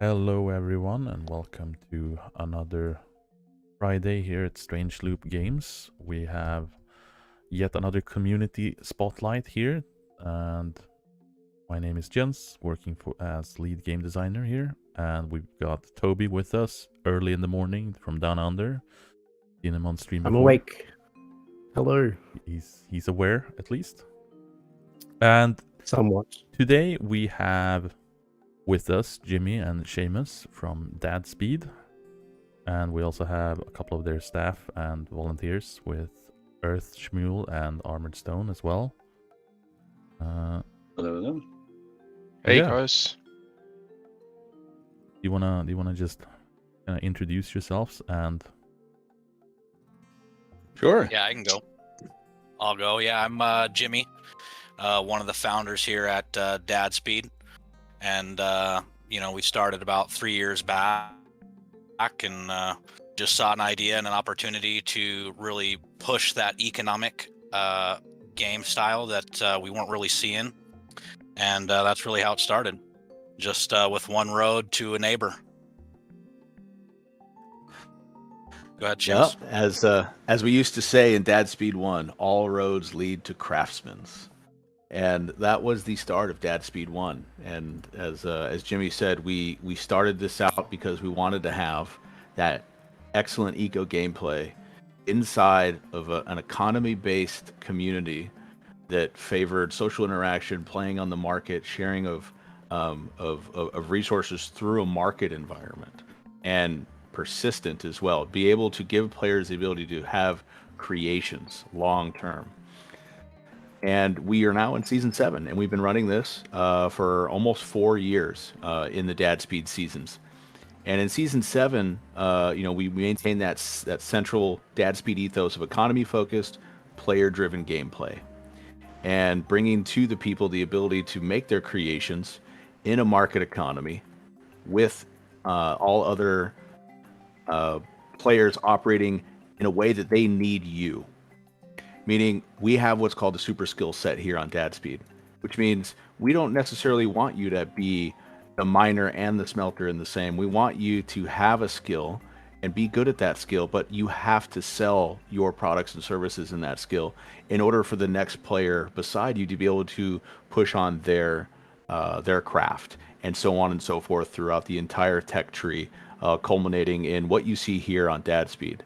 Hello everyone and welcome to another Friday here at Strange Loop Games. We have yet another community spotlight here, and my name is Jens, working as lead game designer here, and we've got Toby with us early in the morning from down under. Seen him on stream before. I'm awake. Hello. He's aware at least. And Somewhat. today we have with us Jimmy and Seamus from Dadspeed, and we also have a couple of their staff and volunteers with Earth, Shmuel, and Armored Stone as well. Hello. Hey Yeah. guys. Do you wanna just introduce yourselves and? Sure. Yeah, I can go. I'll go. Yeah, I'm Jimmy, one of the founders here at Dadspeed, and we started about 3 years back, and just saw an idea and an opportunity to really push that economic game style that we weren't really seeing, and that's really how it started. Just with one road to a neighbor. Go ahead, Yeah, James. as we used to say in Dadspeed 1, all roads lead to craftsmen's. And that was the start of Dadspeed 1. And as Jimmy said, we started this out because we wanted to have that excellent eco gameplay inside of an economy-based community that favored social interaction, playing on the market, sharing of resources through a market environment, and persistent as well. Be able to give players the ability to have creations long term. And we are now in season 7, and we've been running this for almost 4 years in the Dadspeed seasons. And in season 7, we maintain that central Dadspeed ethos of economy-focused, player-driven gameplay, and bringing to the people the ability to make their creations in a market economy with all other players operating in a way that they need you. Meaning we have what's called a super skill set here on Dadspeed, which means we don't necessarily want you to be the miner and the smelter in the same. We want you to have a skill and be good at that skill, but you have to sell your products and services in that skill in order for the next player beside you to be able to push on their craft, and so on and so forth throughout the entire tech tree, culminating in what you see here on Dadspeed.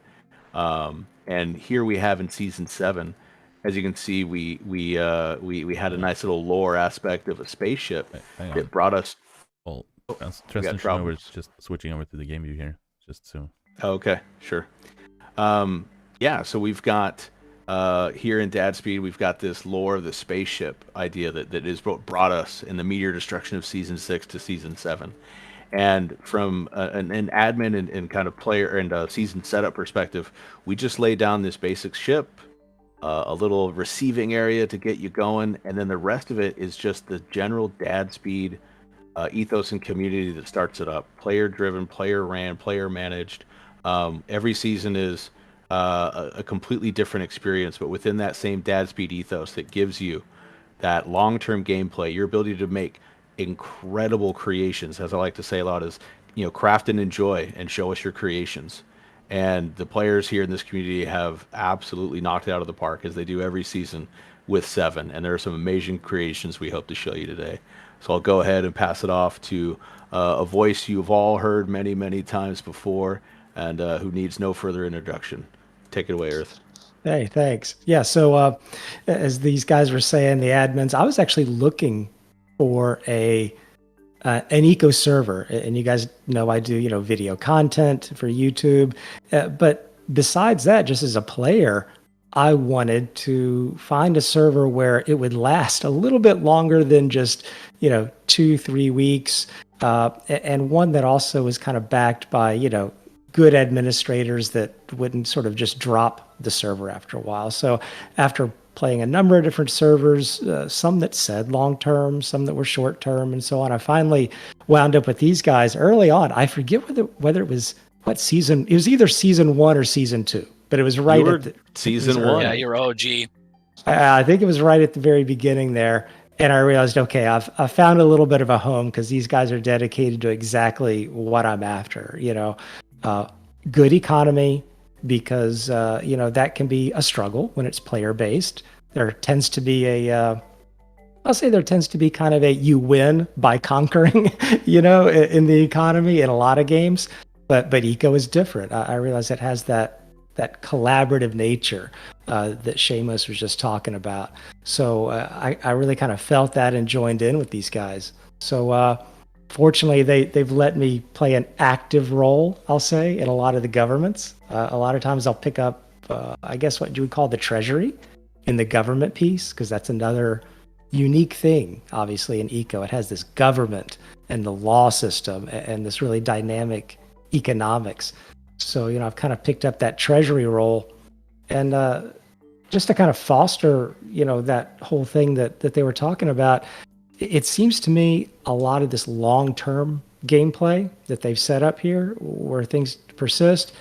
And here we have in season 7, as you can see, we had a nice little lore aspect of a spaceship that brought us. Well, transition over, just switching over to the game view here, just so. Okay, sure. So we've got here in Dadspeed, we've got this lore of the spaceship idea that is what brought us in the meteor destruction of season 6 to season 7. And from an admin and kind of player and season setup perspective, we just lay down this basic ship, a little receiving area to get you going, and then the rest of it is just the general Dadspeed ethos and community that starts it up. Player-driven, player-ran, player-managed. Every season is a completely different experience, but within that same Dadspeed ethos that gives you that long-term gameplay, your ability to make incredible creations, as I like to say a lot, is craft and enjoy and show us your creations. And the players here in this community have absolutely knocked it out of the park, as they do every season with 7, and there are some amazing creations we hope to show you today. So I'll go ahead and pass it off to a voice you've all heard many times before, and who needs no further introduction. Take it away, Earth. Hey, thanks. Yeah, so as these guys were saying, the admins, I was actually looking for an eco server, and you guys know I do video content for YouTube, but besides that, just as a player, I wanted to find a server where it would last a little bit longer than just 2-3 weeks, and one that also was kind of backed by good administrators that wouldn't sort of just drop the server after a while. So after playing a number of different servers, some that said long-term, some that were short-term, and so on, I finally wound up with these guys early on. I forget whether it was what season. It was either season 1 or season 2, but it was right at season 1. Yeah, you're OG. I think it was right at the very beginning there. And I realized, okay, I've found a little bit of a home because these guys are dedicated to exactly what I'm after. Good economy, because that can be a struggle when it's player based. There tends to be I'll say there tends to be kind of a you win by conquering, in the economy in a lot of games. But Eco is different. I realize it has that collaborative nature that Seamus was just talking about. So I really kind of felt that and joined in with these guys. So fortunately, they've let me play an active role, I'll say, in a lot of the governments. A lot of times I'll pick up, I guess what you would call the treasury in the government piece, because that's another unique thing, obviously, in Eco. It has this government and the law system and this really dynamic economics. So, I've kind of picked up that treasury role, and just to kind of foster, that whole thing that they were talking about. It seems to me a lot of this long-term gameplay that they've set up here, where things persist,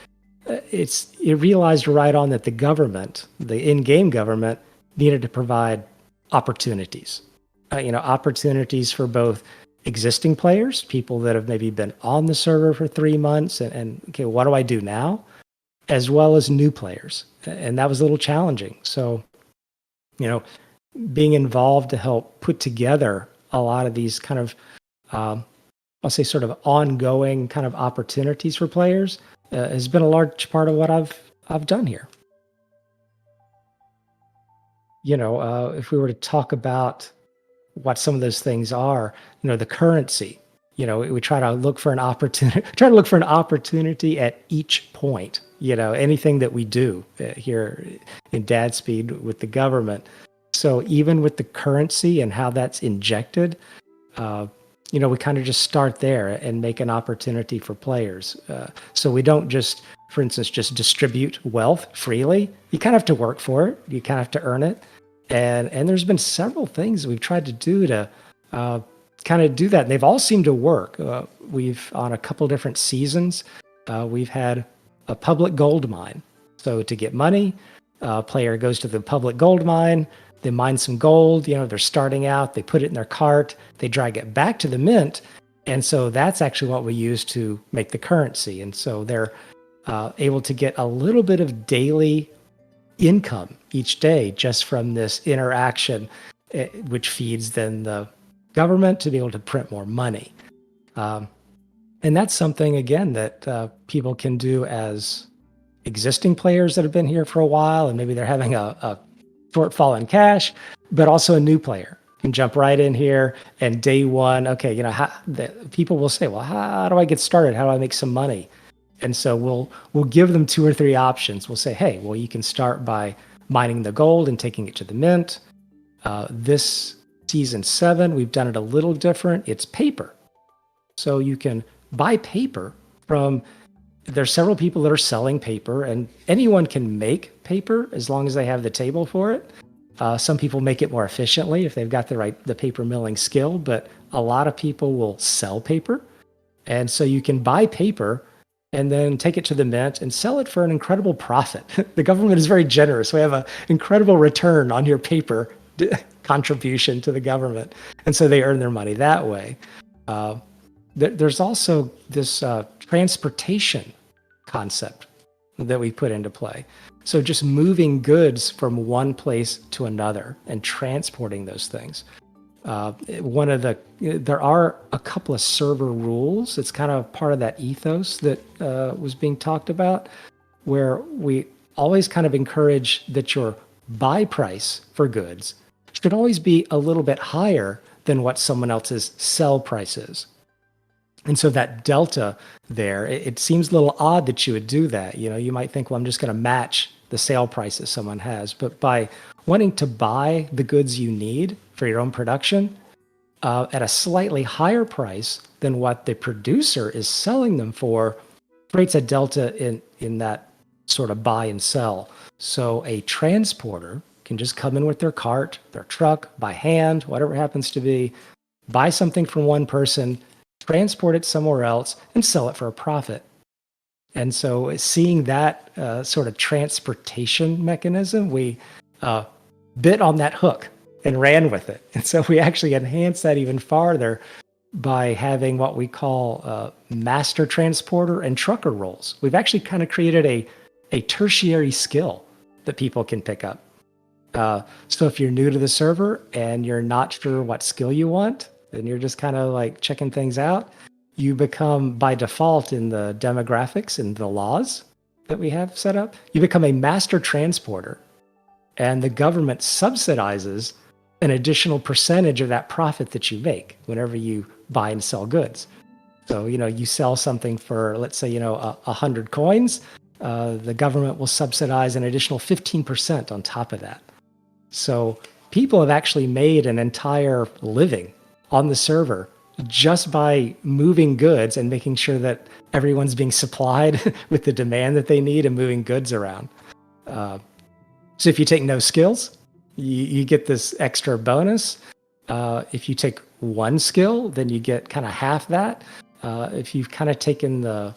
it realized right on that the government, the in-game government, needed to provide opportunities. Opportunities for both existing players, people that have maybe been on the server for 3 months, and okay, what do I do now? As well as new players. And that was a little challenging. So, being involved to help put together a lot of these kind of, I'll say sort of ongoing kind of opportunities for players has been a large part of what I've done here. If we were to talk about what some of those things are, the currency, we try to look for an opportunity at each point, anything that we do here in Dadspeed with the government. So even with the currency and how that's injected, we kind of just start there and make an opportunity for players. So we don't just, for instance, just distribute wealth freely. You kind of have to work for it. You kind of have to earn it. And there's been several things we've tried to do to kind of do that. And they've all seemed to work. We've, on a couple different seasons, we've had a public gold mine. So to get money, a player goes to the public gold mine, they mine some gold, they're starting out, they put it in their cart, they drag it back to the mint. And so that's actually what we use to make the currency. And so they're able to get a little bit of daily income each day just from this interaction, which feeds then the government to be able to print more money. And that's something, again, that people can do as existing players that have been here for a while, and maybe they're having a shortfall in cash, but also a new player can jump right in here, and day one, okay, people will say, well, how do I get started? How do I make some money? And so we'll give them 2 or 3 options. We'll say, hey, well, you can start by mining the gold and taking it to the mint. This season 7, we've done it a little different. It's paper. So you can buy paper from, there's several people that are selling paper, and anyone can make paper as long as they have the table for it. Some people make it more efficiently if they've got the paper milling skill, but a lot of people will sell paper. And so you can buy paper and then take it to the mint and sell it for an incredible profit. The government is very generous. We have an incredible return on your paper contribution to the government. And so they earn their money that way. There's also this transportation concept that we put into play. So just moving goods from one place to another and transporting those things. There are a couple of server rules. It's kind of part of that ethos that was being talked about, where we always kind of encourage that your buy price for goods should always be a little bit higher than what someone else's sell price is. And so that delta there, it seems a little odd that you would do that. You might think, well, I'm just going to match the sale prices someone has. But by wanting to buy the goods you need for your own production at a slightly higher price than what the producer is selling them for, creates a delta in that sort of buy and sell. So a transporter can just come in with their cart, their truck, by hand, whatever it happens to be, buy something from one person, transport it somewhere else, and sell it for a profit. And so seeing that sort of transportation mechanism, we bit on that hook and ran with it. And so we actually enhanced that even farther by having what we call master transporter and trucker roles. We've actually kind of created a tertiary skill that people can pick up. So if you're new to the server and you're not sure what skill you want, and you're just kind of like checking things out, you become by default in the demographics and the laws that we have set up, you become a master transporter, and the government subsidizes an additional percentage of that profit that you make whenever you buy and sell goods. So, you sell something for, let's say, 100 coins, the government will subsidize an additional 15% on top of that. So people have actually made an entire living on the server just by moving goods and making sure that everyone's being supplied with the demand that they need and moving goods around. So if you take no skills, you get this extra bonus. If you take one skill, then you get kind of half that. If you've kind of taken on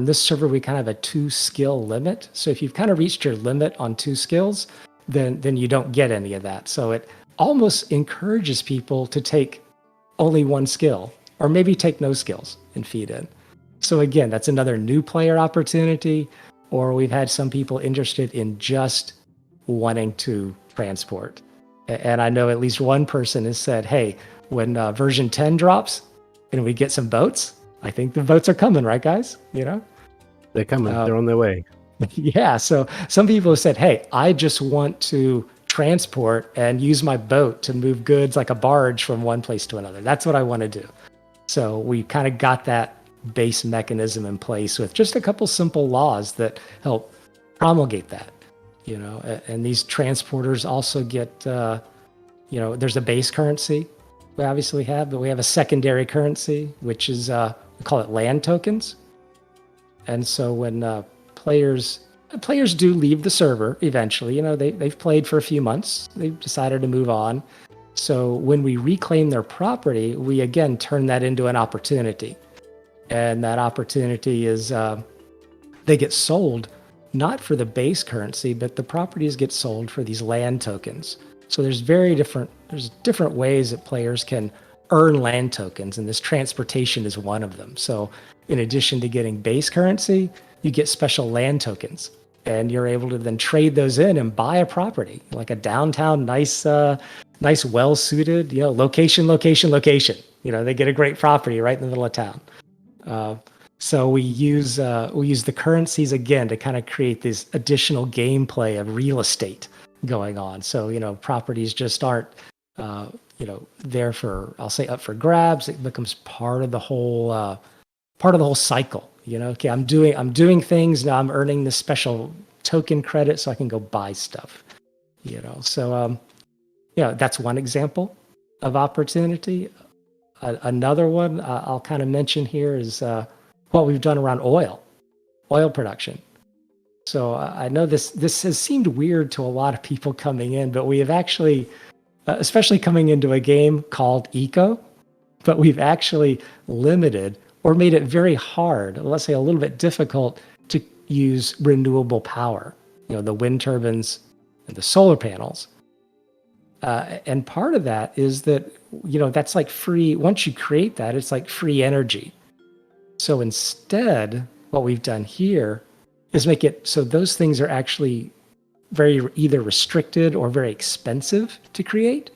this server, we kind of have a 2-skill limit. So if you've kind of reached your limit on 2 skills, then you don't get any of that. So it almost encourages people to take only 1 skill, or maybe take no skills and feed in. So again, that's another new player opportunity, or we've had some people interested in just wanting to transport. And I know at least one person has said, hey, when version 10 drops and we get some boats, I think the boats are coming, right, guys? They're coming. They're on their way. Yeah. So some people have said, hey, I just want to transport and use my boat to move goods like a barge from one place to another. That's what I want to do. So we kind of got that base mechanism in place with just a couple simple laws that help promulgate that, and these transporters also get, there's a base currency we obviously have, but we have a secondary currency, which is, we call it land tokens. And so when players do leave the server eventually, they've played for a few months, they've decided to move on. So when we reclaim their property, we again turn that into an opportunity. And that opportunity is they get sold not for the base currency, but the properties get sold for these land tokens. So there's different ways that players can earn land tokens, and this transportation is one of them. So in addition to getting base currency, you get special land tokens, and you're able to then trade those in and buy a property, like a downtown, nice, well-suited, location. They get a great property right in the middle of town. So we use the currencies again to kind of create this additional gameplay of real estate going on. So properties just aren't there for, I'll say, up for grabs. It becomes part of the whole cycle. Okay, I'm doing things now. I'm earning this special token credit so I can go buy stuff. So that's one example of opportunity. Another one I'll kind of mention here is what we've done around oil production. So I know this has seemed weird to a lot of people coming in, but we have actually, especially coming into a game called Eco, but we've actually limited or made it very hard, let's say a little bit difficult, to use renewable power, the wind turbines and the solar panels. And part of that is that, that's like free. Once you create that, it's like free energy. So instead, what we've done here is make it so those things are actually very either restricted or very expensive to create.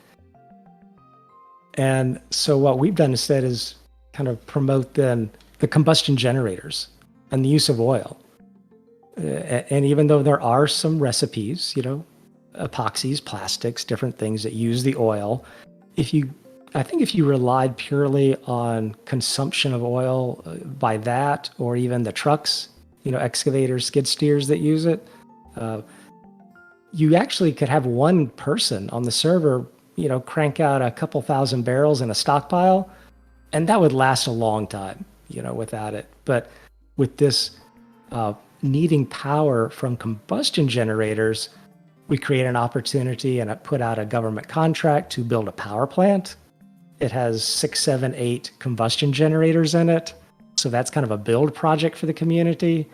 And so what we've done instead is kind of promote then the combustion generators and the use of oil. And even though there are some recipes, epoxies, plastics, different things that use the oil, I think if you relied purely on consumption of oil by that, or even the trucks, excavators, skid steers that use it, you actually could have one person on the server, crank out a couple thousand barrels in a stockpile, and that would last a long time, without it. But with this needing power from combustion generators, we create an opportunity and put out a government contract to build a power plant. It has 6, 7, 8 combustion generators in it. So that's kind of a build project for the community.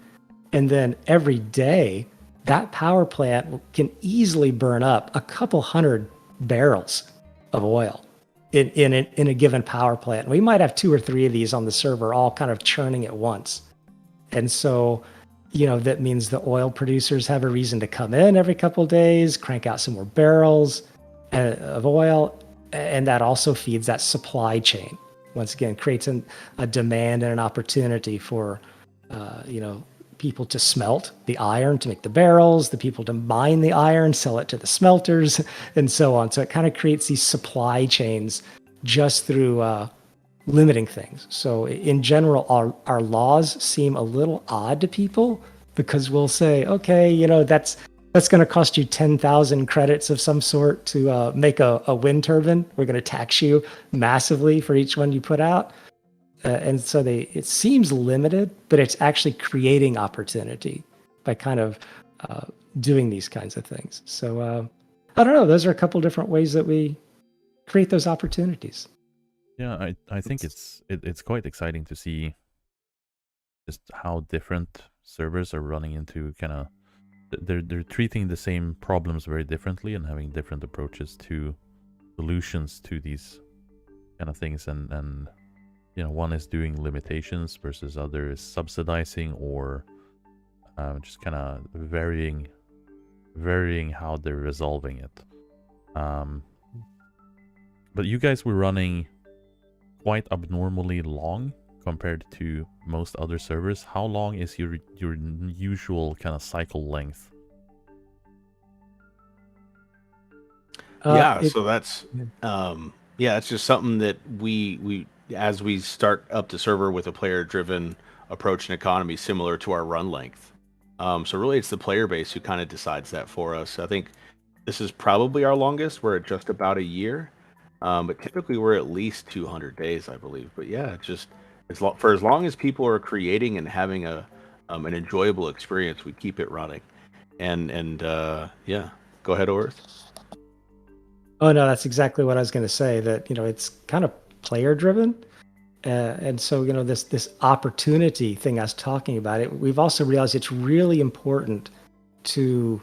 And then every day, that power plant can easily burn up a couple hundred barrels of oil in a given power plant. We might have 2 or 3 of these on the server, all kind of churning at once. And so, that means the oil producers have a reason to come in every couple of days, crank out some more barrels of oil, and that also feeds that supply chain. Once again, creates a demand and an opportunity for, people to smelt the iron to make the barrels, the people to mine the iron, sell it to the smelters, and so on. So it kind of creates these supply chains just through limiting things. So in general, our laws seem a little odd to people because we'll say, okay, that's going to cost you 10,000 credits of some sort to make a wind turbine. We're going to tax you massively for each one you put out. And so it seems limited, but it's actually creating opportunity by kind of doing these kinds of things. So I don't know. Those are a couple different ways that we create those opportunities. Yeah, I think it's quite exciting to see just how different servers are running into kind of they're treating the same problems very differently and having different approaches to solutions to these kind of things, and one is doing limitations versus other is subsidizing or just kind of varying how they're resolving it. But you guys were running quite abnormally long compared to most other servers. How long is your usual kind of cycle length? So that's it's just something that we as we start up the server with a player-driven approach and economy similar to our run length. So really, it's the player base who kind of decides that for us. I think this is probably our longest. We're at just about a year, but typically we're at least 200 days, I believe. But yeah, just for as long as people are creating and having an enjoyable experience, we keep it running. And go ahead, Orth. Oh no, that's exactly what I was going to say. That it's kind of player driven, and so this opportunity thing I was talking about. We've also realized it's really important to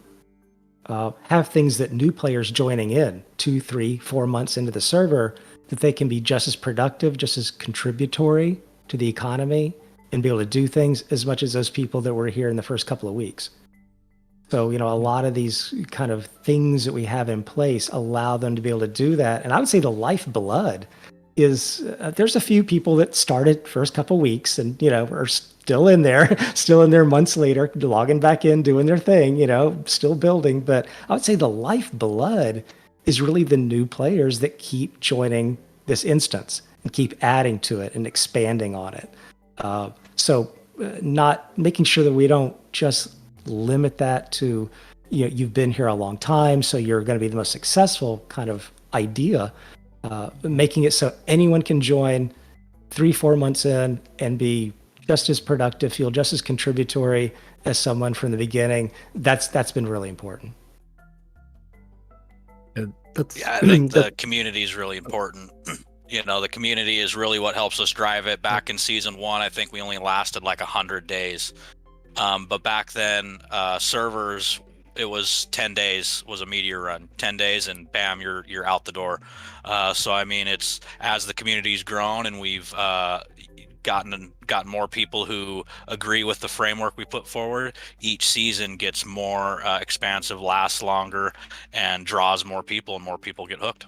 have things that new players joining in 2, 3, 4 months into the server, that they can be just as productive, just as contributory to the economy, and be able to do things as much as those people that were here in the first couple of weeks. So, a lot of these kind of things that we have in place allow them to be able to do that. And I would say the lifeblood is there's a few people that started first couple weeks and, are still in there months later, logging back in, doing their thing, still building. But I would say the lifeblood is really the new players that keep joining this instance and keep adding to it and expanding on it. So not making sure that we don't just limit that to, you've been here a long time, so you're going to be the most successful kind of idea, making it so anyone can join 3-4 months in and be just as productive, feel just as contributory as someone from the beginning. That's been really important. I think the community is really important. The community is really what helps us drive it. Back in season 1, I think we only lasted like 100 days. But back then, servers, it was 10 days was a meteor run. 10 days and bam, you're out the door. So I mean, it's as the community's grown and we've gotten more people who agree with the framework we put forward. Each season gets more expansive, lasts longer, and draws more people, and more people get hooked.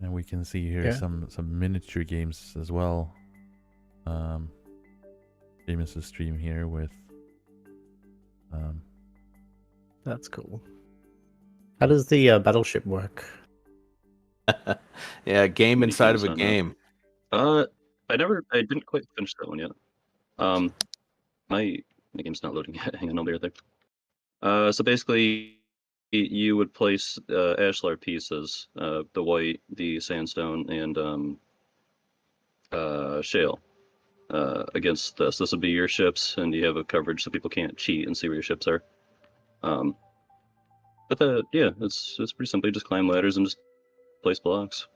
And we can see here some miniature games as well. Jameis' stream here with that's cool. How does the battleship work? Yeah, game inside of a game. I didn't quite finish that one yet. My game's not loading yet. Hang on, I'll be right there. So basically, you would place ashlar pieces, the white, the sandstone, and shale. Against this. This would be your ships, and you have a coverage so people can't cheat and see where your ships are. But it's pretty simple. You just climb ladders and just place blocks.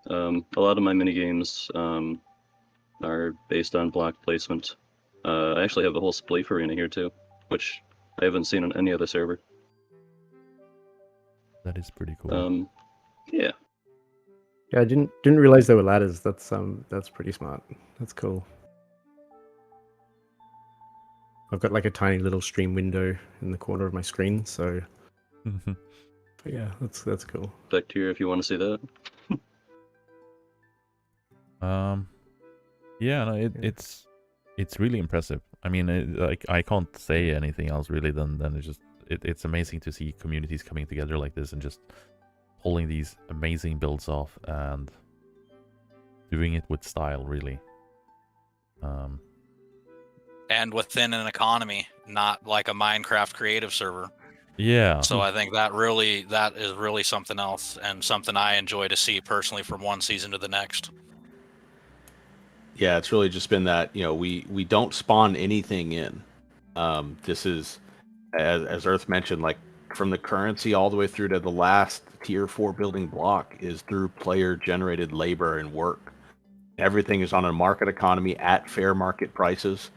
A lot of my mini games are based on block placement. I actually have a whole spleef arena here too, which I haven't seen on any other server. That is pretty cool. Yeah. Yeah, I didn't realize there were ladders. That's pretty smart. That's cool. I've got like a tiny little stream window in the corner of my screen, so but yeah, that's cool. Back to you if you want to see that. Yeah, no, it's really impressive. I mean, like I can't say anything else really than it's amazing to see communities coming together like this and just pulling these amazing builds off and doing it with style, really. And within an economy, not like a Minecraft creative server. Yeah. So I think that is really something else, and something I enjoy to see personally from one season to the next. Yeah, it's really just been that, we don't spawn anything in. This is, as Earth mentioned, like from the currency all the way through to the last tier 4 building block is through player generated labor and work. Everything is on a market economy at fair market prices.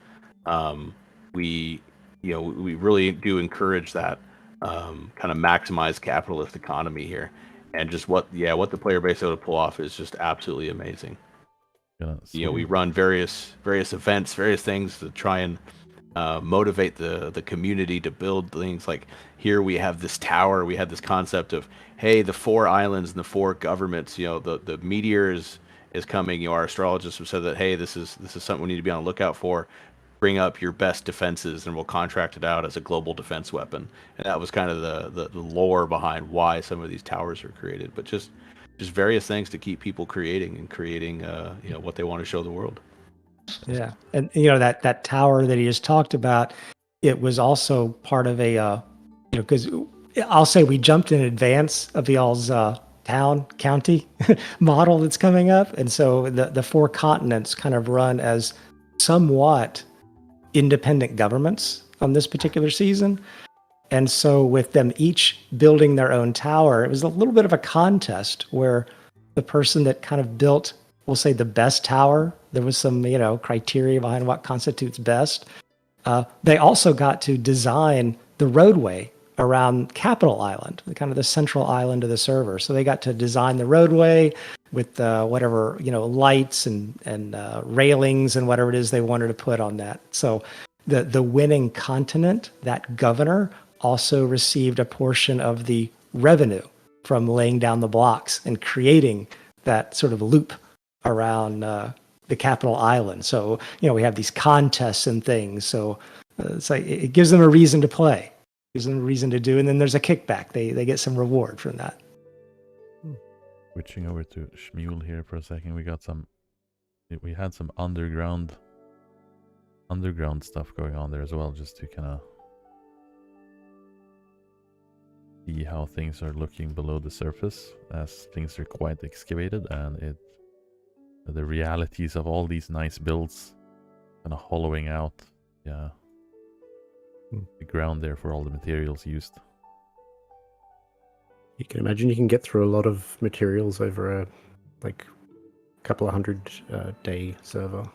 We really do encourage that kind of maximize capitalist economy here, and just what the player base is able to pull off is just absolutely amazing. Yeah, We run various events, various things to try and motivate the community to build things. Like here we have this tower, we had this concept of, hey, the 4 islands and the 4 governments, the meteor is coming. Our astrologists have said that, hey, this is something we need to be on the lookout for. Bring up your best defenses and we'll contract it out as a global defense weapon. And that was kind of the lore behind why some of these towers are created. But just various things to keep people creating what they want to show the world. Yeah, and that tower that he just talked about, it was also part of a because I'll say we jumped in advance of y'all's county model that's coming up, and so the 4 continents kind of run as somewhat independent governments on this particular season. And so with them each building their own tower, it was a little bit of a contest where the person that kind of built, we'll say, the best tower, there was some, criteria behind what constitutes best. They also got to design the roadway around Capital Island, kind of the central island of the server. So they got to design the roadway with whatever, lights and railings and whatever it is they wanted to put on that. So the winning continent, that governor, also received a portion of the revenue from laying down the blocks and creating that sort of loop around the Capital Island. So, we have these contests and things. So it's like it gives them a reason to play, gives them a reason to do, and then there's a kickback. They get some reward from that. Switching over to Shmuel here for a second, we had some underground stuff going on there as well, just to kind of see how things are looking below the surface, as things are quite excavated, and the realities of all these nice builds kind of hollowing out the ground there for all the materials used. You can imagine you can get through a lot of materials over a couple of 100 day server.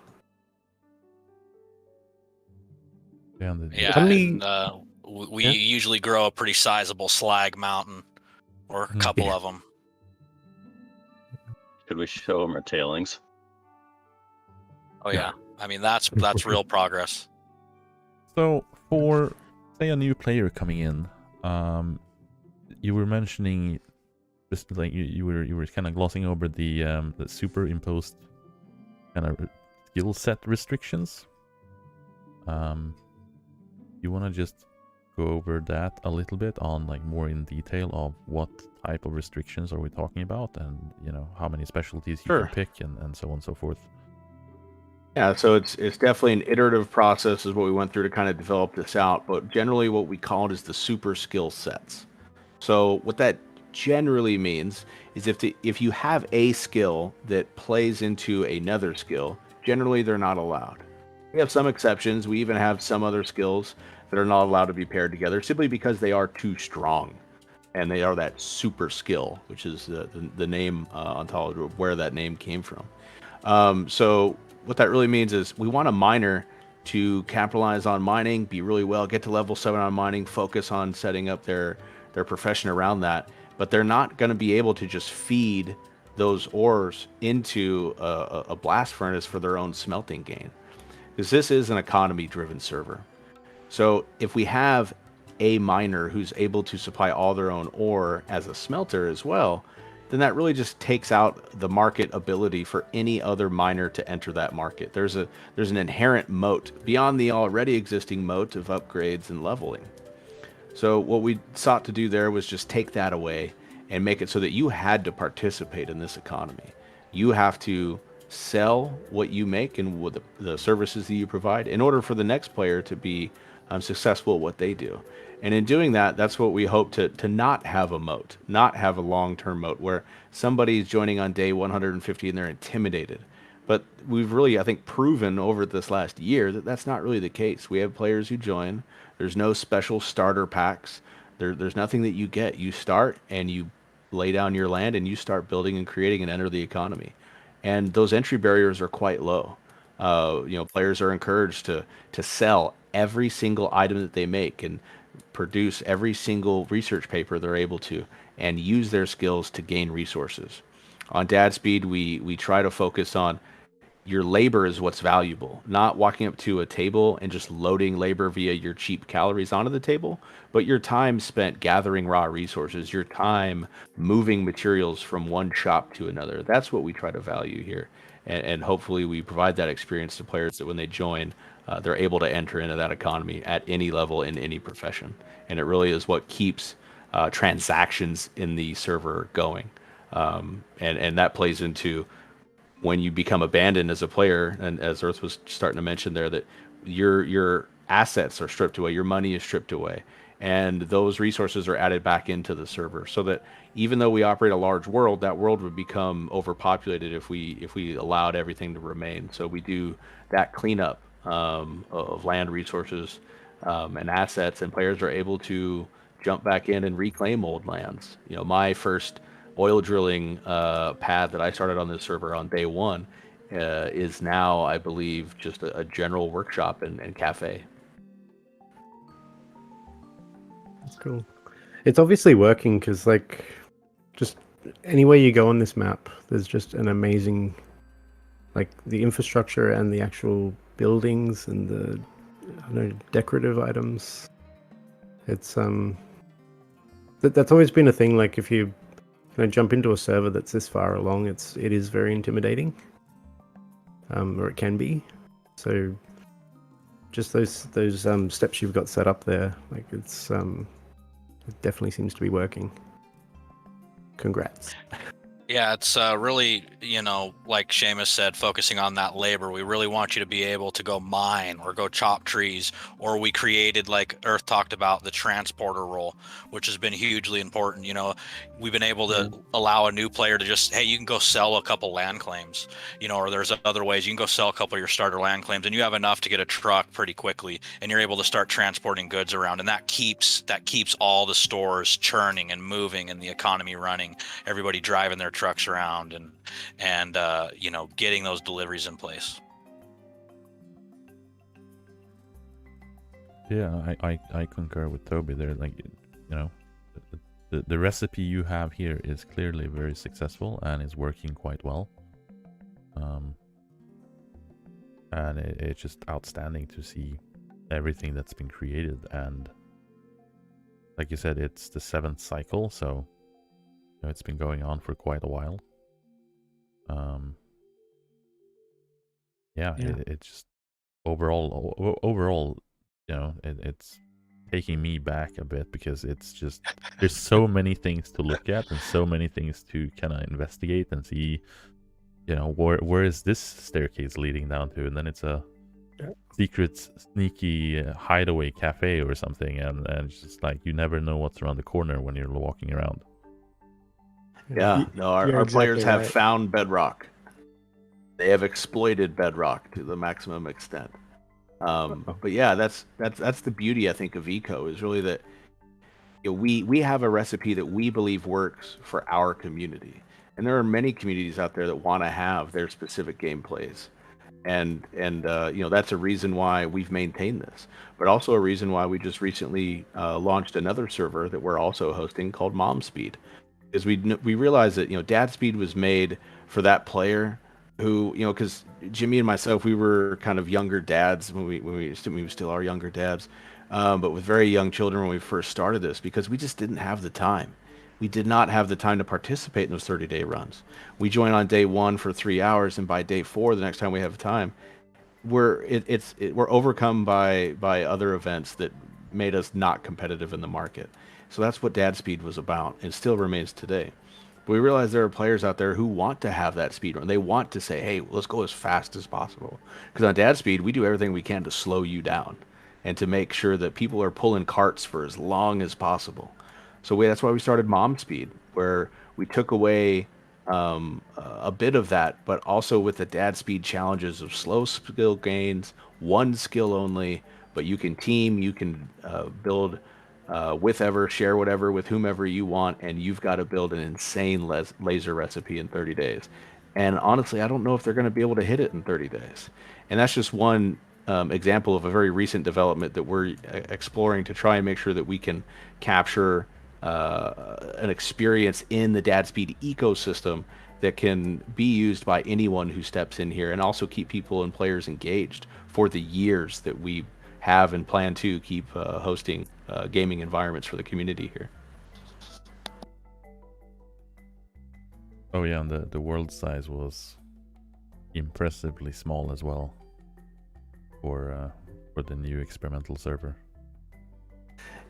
Yeah, we usually grow a pretty sizable slag mountain, or a couple of them. Could we show them our tailings? Oh yeah, I mean that's real progress. So for, say, a new player coming in, you were mentioning, just like you were kind of glossing over the superimposed kind of skill set restrictions. You want to just go over that a little bit on more in detail of what type of restrictions are we talking about, and how many specialties you can pick, and so on and so forth. Yeah, so it's definitely an iterative process is what we went through to kind of develop this out, but generally what we call it is the super skill sets. So what that generally means is if you have a skill that plays into another skill, generally they're not allowed. We have some exceptions. We even have some other skills that are not allowed to be paired together simply because they are too strong, and they are that super skill, which is the name Ontology, where that name came from. So what that really means is we want a miner to capitalize on mining, be really well, get to level 7 on mining, focus on setting up their profession around that. but they're not going to be able to just feed those ores into a blast furnace for their own smelting gain, because this is an economy-driven server. So if we have a miner who's able to supply all their own ore as a smelter as well, then that really just takes out the market ability for any other miner to enter that market. There's an inherent moat beyond the already existing moat of upgrades and leveling. So what we sought to do there was just take that away and make it so that you had to participate in this economy. You have to sell what you make and what the services that you provide in order for the next player to be successful at what they do. And in doing that, that's what we hope to not have a moat, not have a long-term moat where somebody's joining on day 150 and they're intimidated. But we've really, I think, proven over this last year that that's not really the case. We have players who join. There's no special starter packs. There's nothing that you get. You start and you lay down your land and you start building and creating and enter the economy. And those entry barriers are quite low. Players are encouraged to sell every single item that they make and produce every single research paper they're able to, and use their skills to gain resources. On Dadspeed, we try to focus on your labor is what's valuable, not walking up to a table and just loading labor via your cheap calories onto the table, but your time spent gathering raw resources, your time moving materials from one shop to another. That's what we try to value here. And hopefully we provide that experience to players that when they join, they're able to enter into that economy at any level in any profession. And it really is what keeps transactions in the server going. And that plays into when you become abandoned as a player, and as Earth was starting to mention there, that your assets are stripped away, your money is stripped away, and those resources are added back into the server, so that even though we operate a large world, that world would become overpopulated if we allowed everything to remain. So we do that cleanup of land resources and assets, and players are able to jump back in and reclaim old lands. My first oil drilling pad that I started on this server on day one is now, I believe, just a general workshop and cafe. That's cool. It's obviously working because, just anywhere you go on this map, there's just an amazing, the infrastructure and the actual buildings and the decorative items. It's that's always been a thing. If you jump into a server that's this far along, it is very intimidating, or it can be. So just those steps you've got set up there, it definitely seems to be working. Congrats. Yeah, it's really, like Seamus said, focusing on that labor. We really want you to be able to go mine or go chop trees, or we created, like Earth talked about, the transporter role, which has been hugely important. We've been able to allow a new player to just, hey, you can go sell a couple land claims, or there's other ways you can go sell a couple of your starter land claims, and you have enough to get a truck pretty quickly, and you're able to start transporting goods around, and that keeps all the stores churning and moving and the economy running, everybody driving their trucks around and getting those deliveries in place. Yeah, I concur with Toby there. The recipe you have here is clearly very successful and is working quite well. And it's just outstanding to see everything that's been created. And like you said, it's the 7th cycle, so it's been going on for quite a while. It just overall, it's taking me back a bit, because it's just, there's so many things to look at and so many things to kind of investigate and see, where is this staircase leading down to, and then it's a secret sneaky hideaway cafe or something, and it's just you never know what's around the corner when you're walking around. Yeah, no, our players have found bedrock. They have exploited bedrock to the maximum extent. But yeah, that's the beauty, I think, of Eco, is really that we have a recipe that we believe works for our community, and there are many communities out there that want to have their specific gameplays, and that's a reason why we've maintained this, but also a reason why we just recently launched another server that we're also hosting called Mom Speed. is we realized that Dadspeed was made for that player who because Jimmy and myself, we were kind of younger dads when we still are younger dads, but with very young children when we first started this, because we just didn't have the time. We did not have the time to participate in those 30-day runs. We join on day 1 for 3 hours, and by day 4, the next time we have time, we're overcome by other events that made us not competitive in the market. So that's what Dadspeed was about, and still remains today. But we realize there are players out there who want to have that speed run. They want to say, hey, let's go as fast as possible. Because on Dadspeed, we do everything we can to slow you down and to make sure that people are pulling carts for as long as possible. So that's why we started Mom Speed, where we took away a bit of that, but also with the Dadspeed challenges of slow skill gains, 1 skill only, but you can team, you can build with ever, share whatever with whomever you want, and you've got to build an insane laser recipe in 30 days. And honestly, I don't know if they're going to be able to hit it in 30 days. And that's just one example of a very recent development that we're exploring to try and make sure that we can capture an experience in the Dadspeed ecosystem that can be used by anyone who steps in here, and also keep people and players engaged for the years that we have and plan to keep hosting gaming environments for the community here. Oh yeah, and the world size was impressively small as well for the new experimental server.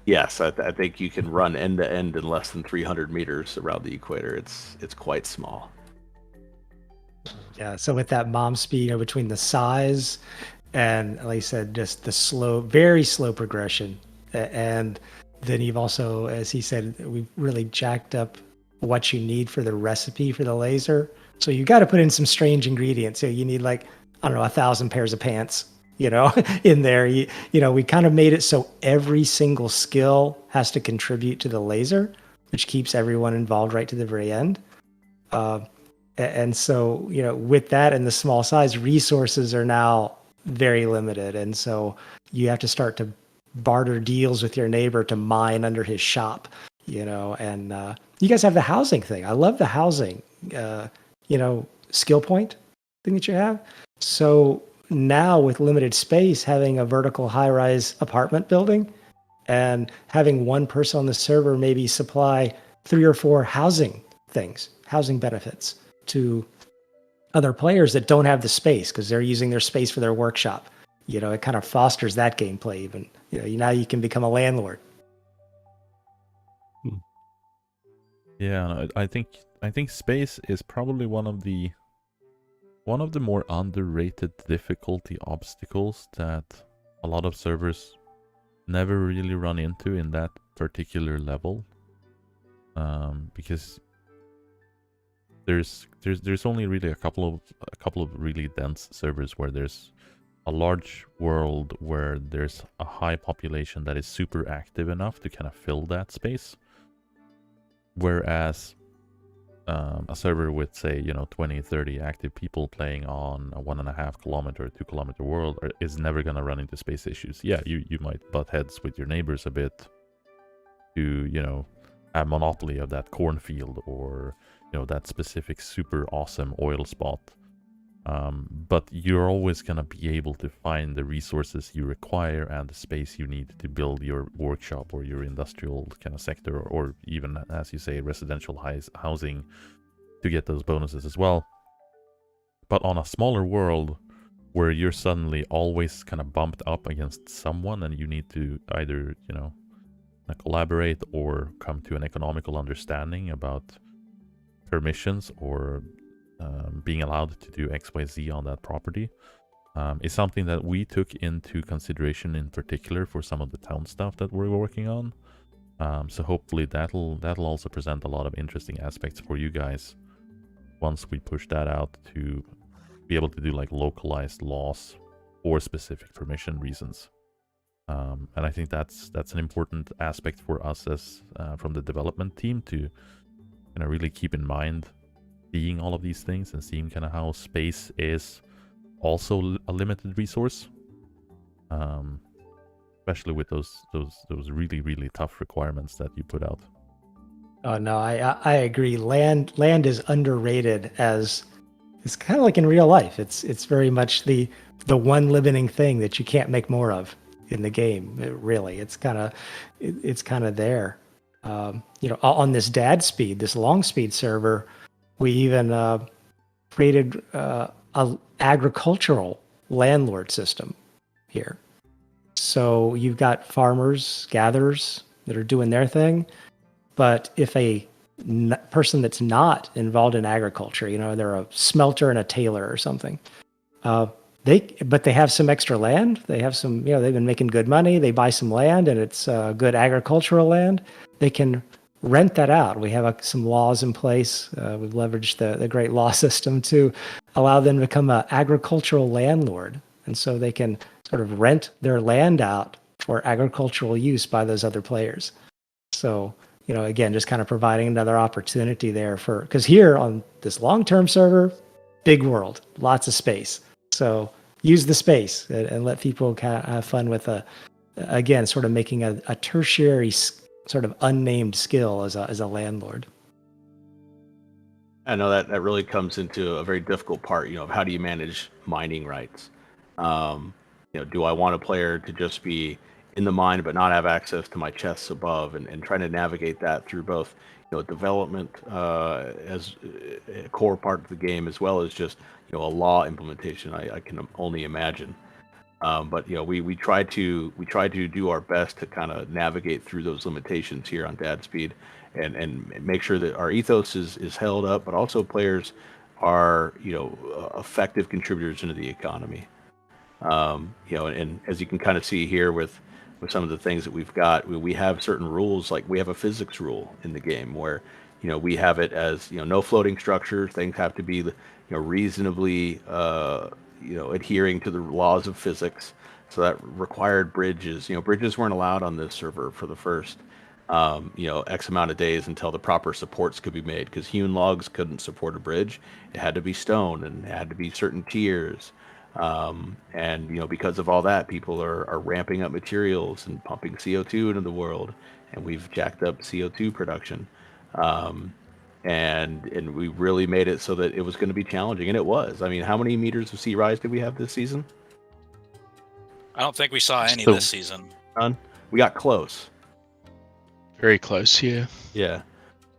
Yes, I think you can run end to end in less than 300 meters around the equator. It's quite small. Yeah, so with that Mom Speed, between the size and, like I said, just the very slow progression, and then you've also, as he said, we've really jacked up what you need for the recipe for the laser. So you got to put in some strange ingredients. So you need, like, I don't know, 1,000 pairs of pants, in there. We kind of made it so every single skill has to contribute to the laser, which keeps everyone involved right to the very end. And so, with that and the small size, resources are now very limited. And so you have to start to barter deals with your neighbor to mine under his shop, and you guys have the housing thing. I love the housing, skill point thing that you have. So now with limited space, having a vertical high-rise apartment building and having one person on the server maybe supply 3 or 4 housing benefits to other players that don't have the space because they're using their space for their workshop. It kind of fosters that gameplay even. Now you can become a landlord. Yeah, I think space is probably one of the more underrated difficulty obstacles that a lot of servers never really run into in that particular level, because there's only really a couple of really dense servers where there's a large world where there's a high population that is super active enough to kind of fill that space, whereas a server with, say, 20, 30 active people playing on a 1.5 kilometer, 2 kilometer world is never going to run into space issues. Yeah, you might butt heads with your neighbors a bit to, have monopoly of that cornfield or, that specific super awesome oil spot. But you're always going to be able to find the resources you require and the space you need to build your workshop or your industrial kind of sector, or even, as you say, residential housing to get those bonuses as well. But on a smaller world where you're suddenly always kind of bumped up against someone and you need to either, collaborate or come to an economical understanding about permissions or being allowed to do X, Y, Z on that property, is something that we took into consideration in particular for some of the town stuff that we're working on. So hopefully that'll also present a lot of interesting aspects for you guys once we push that out to be able to do like localized laws for specific permission reasons. And I think that's an important aspect for us as from the development team to really keep in mind, seeing all of these things and seeing kind of how space is also a limited resource, especially with those really, really tough requirements that you put out. Oh no, I agree. Land is underrated as it's kind of like in real life. It's very much the one limiting thing that you can't make more of in the game. Really, it's kind of there. On this Dadspeed, this long speed server, we even created a agricultural landlord system here. So you've got farmers, gatherers that are doing their thing. But if a person that's not involved in agriculture, they're a smelter and a tailor or something, they have some extra land. They have some, they've been making good money. They buy some land and it's good agricultural land. They can rent that out. We have some laws in place. We've leveraged the great law system to allow them to become an agricultural landlord. And so they can sort of rent their land out for agricultural use by those other players. So, again, just kind of providing another opportunity there because here on this long-term server, big world, lots of space. So use the space and let people kind of have fun with again, sort of making a tertiary sort of unnamed skill as a landlord. I know that really comes into a very difficult part, of how do you manage mining rights? Do I want a player to just be in the mine but not have access to my chests above, and trying to navigate that through both development as a core part of the game, as well as just a law implementation. I can only imagine. But we try to do our best to kind of navigate through those limitations here on Dadspeed, and make sure that our ethos is held up, but also players are effective contributors into the economy. And as you can kind of see here with some of the things that we've got, we have certain rules. Like we have a physics rule in the game where we have it as no floating structures. Things have to be reasonably adhering to the laws of physics. So that required bridges. Bridges weren't allowed on this server for the first X amount of days until the proper supports could be made, because hewn logs couldn't support a bridge. It had to be stone, and it had to be certain tiers. And because of all that, people are ramping up materials and pumping CO2 into the world, and we've jacked up CO2 production. And we really made it so that it was going to be challenging, and it was. I mean, how many meters of sea rise did we have this season? I don't think we saw any this season. None. We got close. Very close, yeah. Yeah.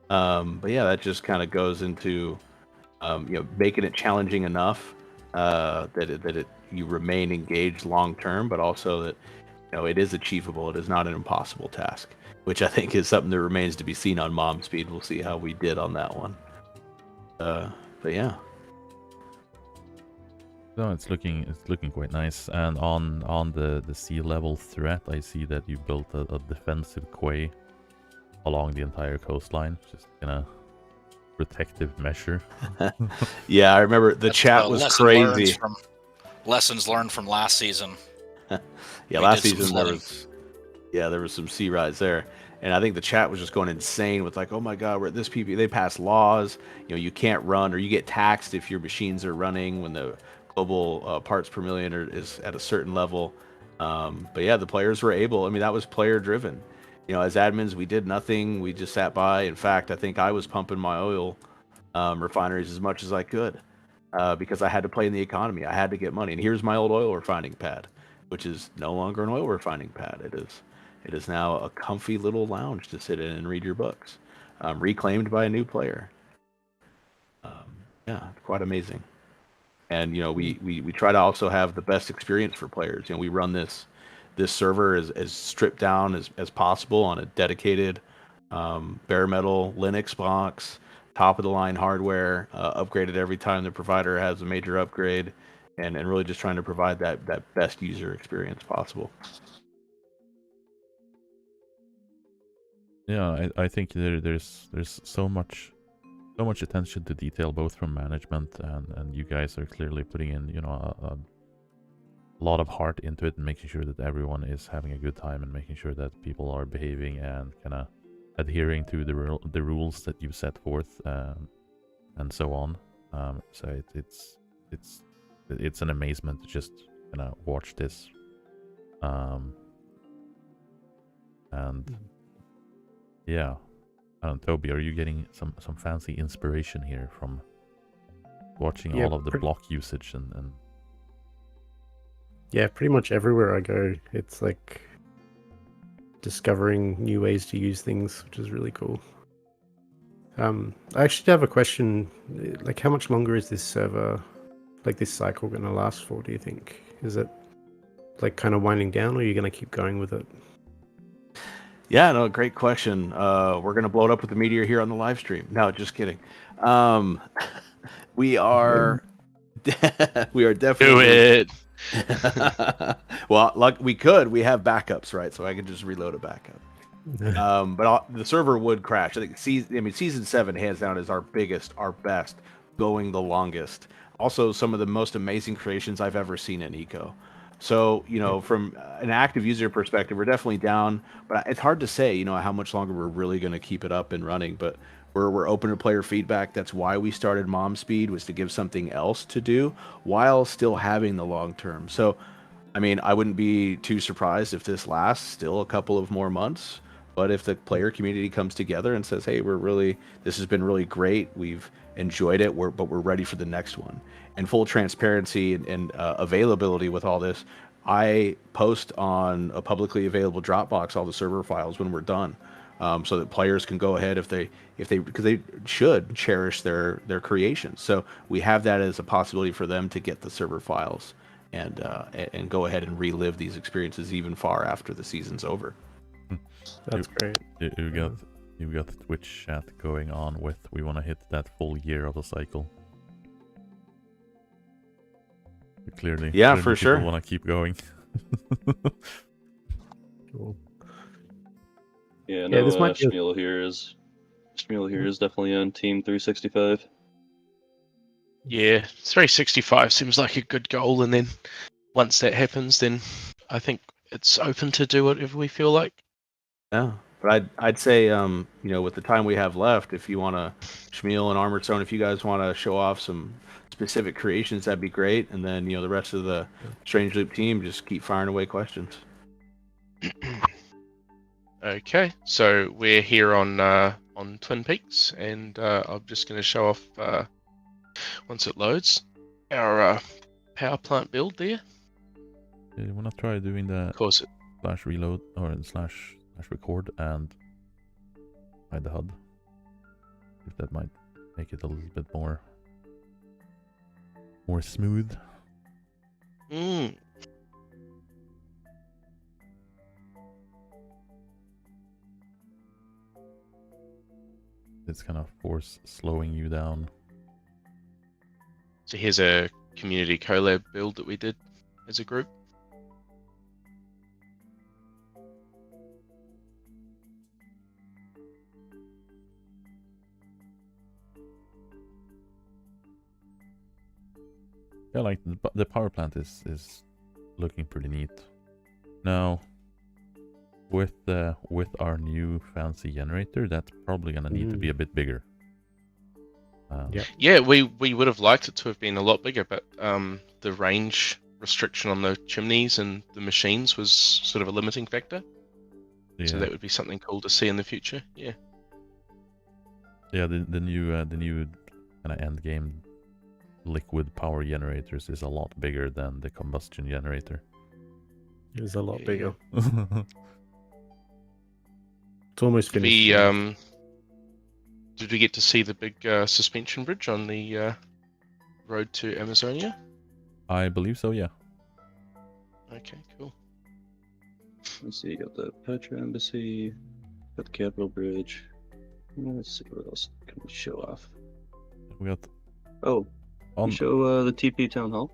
But yeah, that just kind of goes into making it challenging enough that you remain engaged long term, but also that it is achievable. It is not an impossible task, which I think is something that remains to be seen on Mom Speed. We'll see how we did on that one. But yeah. No, it's looking quite nice. And on the sea level threat, I see that you built a defensive quay along the entire coastline, just in a protective measure. Yeah, I remember the chat was crazy. Lessons learned from last season. Yeah, last season there was some sea rise there, and I think the chat was just going insane with like, oh my god, we're at this PP. They passed laws. You can't run, or you get taxed if your machines are running when the global parts per million is at a certain level. But yeah, the players were able. I mean, that was player driven. As admins, we did nothing. We just sat by. In fact, I think I was pumping my oil refineries as much as I could because I had to play in the economy. I had to get money. And here's my old oil refining pad, which is no longer an oil refining pad. It is now a comfy little lounge to sit in and read your books, reclaimed by a new player. Yeah, quite amazing. And we try to also have the best experience for players. We run this server as stripped down as possible on a dedicated bare metal Linux box, top of the line hardware, upgraded every time the provider has a major upgrade, and really just trying to provide that best user experience possible. Yeah, I think there's so much attention to detail, both from management and you guys are clearly putting in a lot of heart into it and making sure that everyone is having a good time and making sure that people are behaving and kind of adhering to the rules that you've set forth and so on. So it's an amazement to just kind of watch this. And yeah, Toby, are you getting some fancy inspiration here from watching Yeah, all of the block usage and Yeah, pretty much everywhere I go, it's like discovering new ways to use things, which is really cool. I actually have a question. Like, how much longer is this server, like this cycle, going to last for, do you think? Is it like kind of winding down, or are you going to keep going with it? Yeah, no, great question. We're gonna blow it up with the meteor here on the live stream. No, just kidding. Um, we are, we are Do definitely. it. Well, like we could, we have backups, right? So I could just reload a backup. But the server would crash. I think season 7 hands down is our biggest, our best, going the longest. Also, some of the most amazing creations I've ever seen in Eco. So, from an active user perspective, we're definitely down, but it's hard to say, how much longer we're really going to keep it up and running. But we're open to player feedback. That's why we started Mom Speed, was to give something else to do while still having the long term. So, I wouldn't be too surprised if this lasts still a couple of more months. But if the player community comes together and says, "Hey, this has been really great. We've enjoyed it. But we're ready for the next one." And full transparency and availability with all this, I post on a publicly available Dropbox all the server files when we're done, so that players can go ahead if they because they should cherish their creations. So we have that as a possibility for them to get the server files and go ahead and relive these experiences even far after the season's over. That's great. You've got Twitch chat going on with, we want to hit that full year of the cycle. Clearly, for sure. People want to keep going. Cool. Yeah, no, this might be Shmuel here is definitely on Team 365. Yeah, 365 seems like a good goal, and then once that happens, then I think it's open to do whatever we feel like. Yeah, but I'd say with the time we have left, if you want to, Shmuel and Armored Stone, if you guys want to show off some specific creations, that'd be great. And then the rest of the Strange Loop team just keep firing away questions. Okay, so we're here on Twin Peaks, and I'm just going to show off once it loads our power plant build there. You want to try doing the Of course, /reload or slash record and hide the HUD? If that might make it a little bit more smooth. It's kind of force slowing you down. So here's a community collab build that we did as a group. Yeah, like the power plant is looking pretty neat. Now, with our new fancy generator, that's probably gonna need to be a bit bigger. Yeah, we would have liked it to have been a lot bigger, but the range restriction on the chimneys and the machines was sort of a limiting factor. Yeah. So that would be something cool to see in the future. Yeah. Yeah, the new kind of end game liquid power generators is a lot bigger than the combustion generator. It's a lot bigger. It's almost finished. Did we get to see the big suspension bridge on the road to Amazonia? I believe so, yeah. Okay, cool. Let's see, you got the Petra Embassy, got the Capitol Bridge. Let's see what else can we show off. We got we show the TP Town Hall.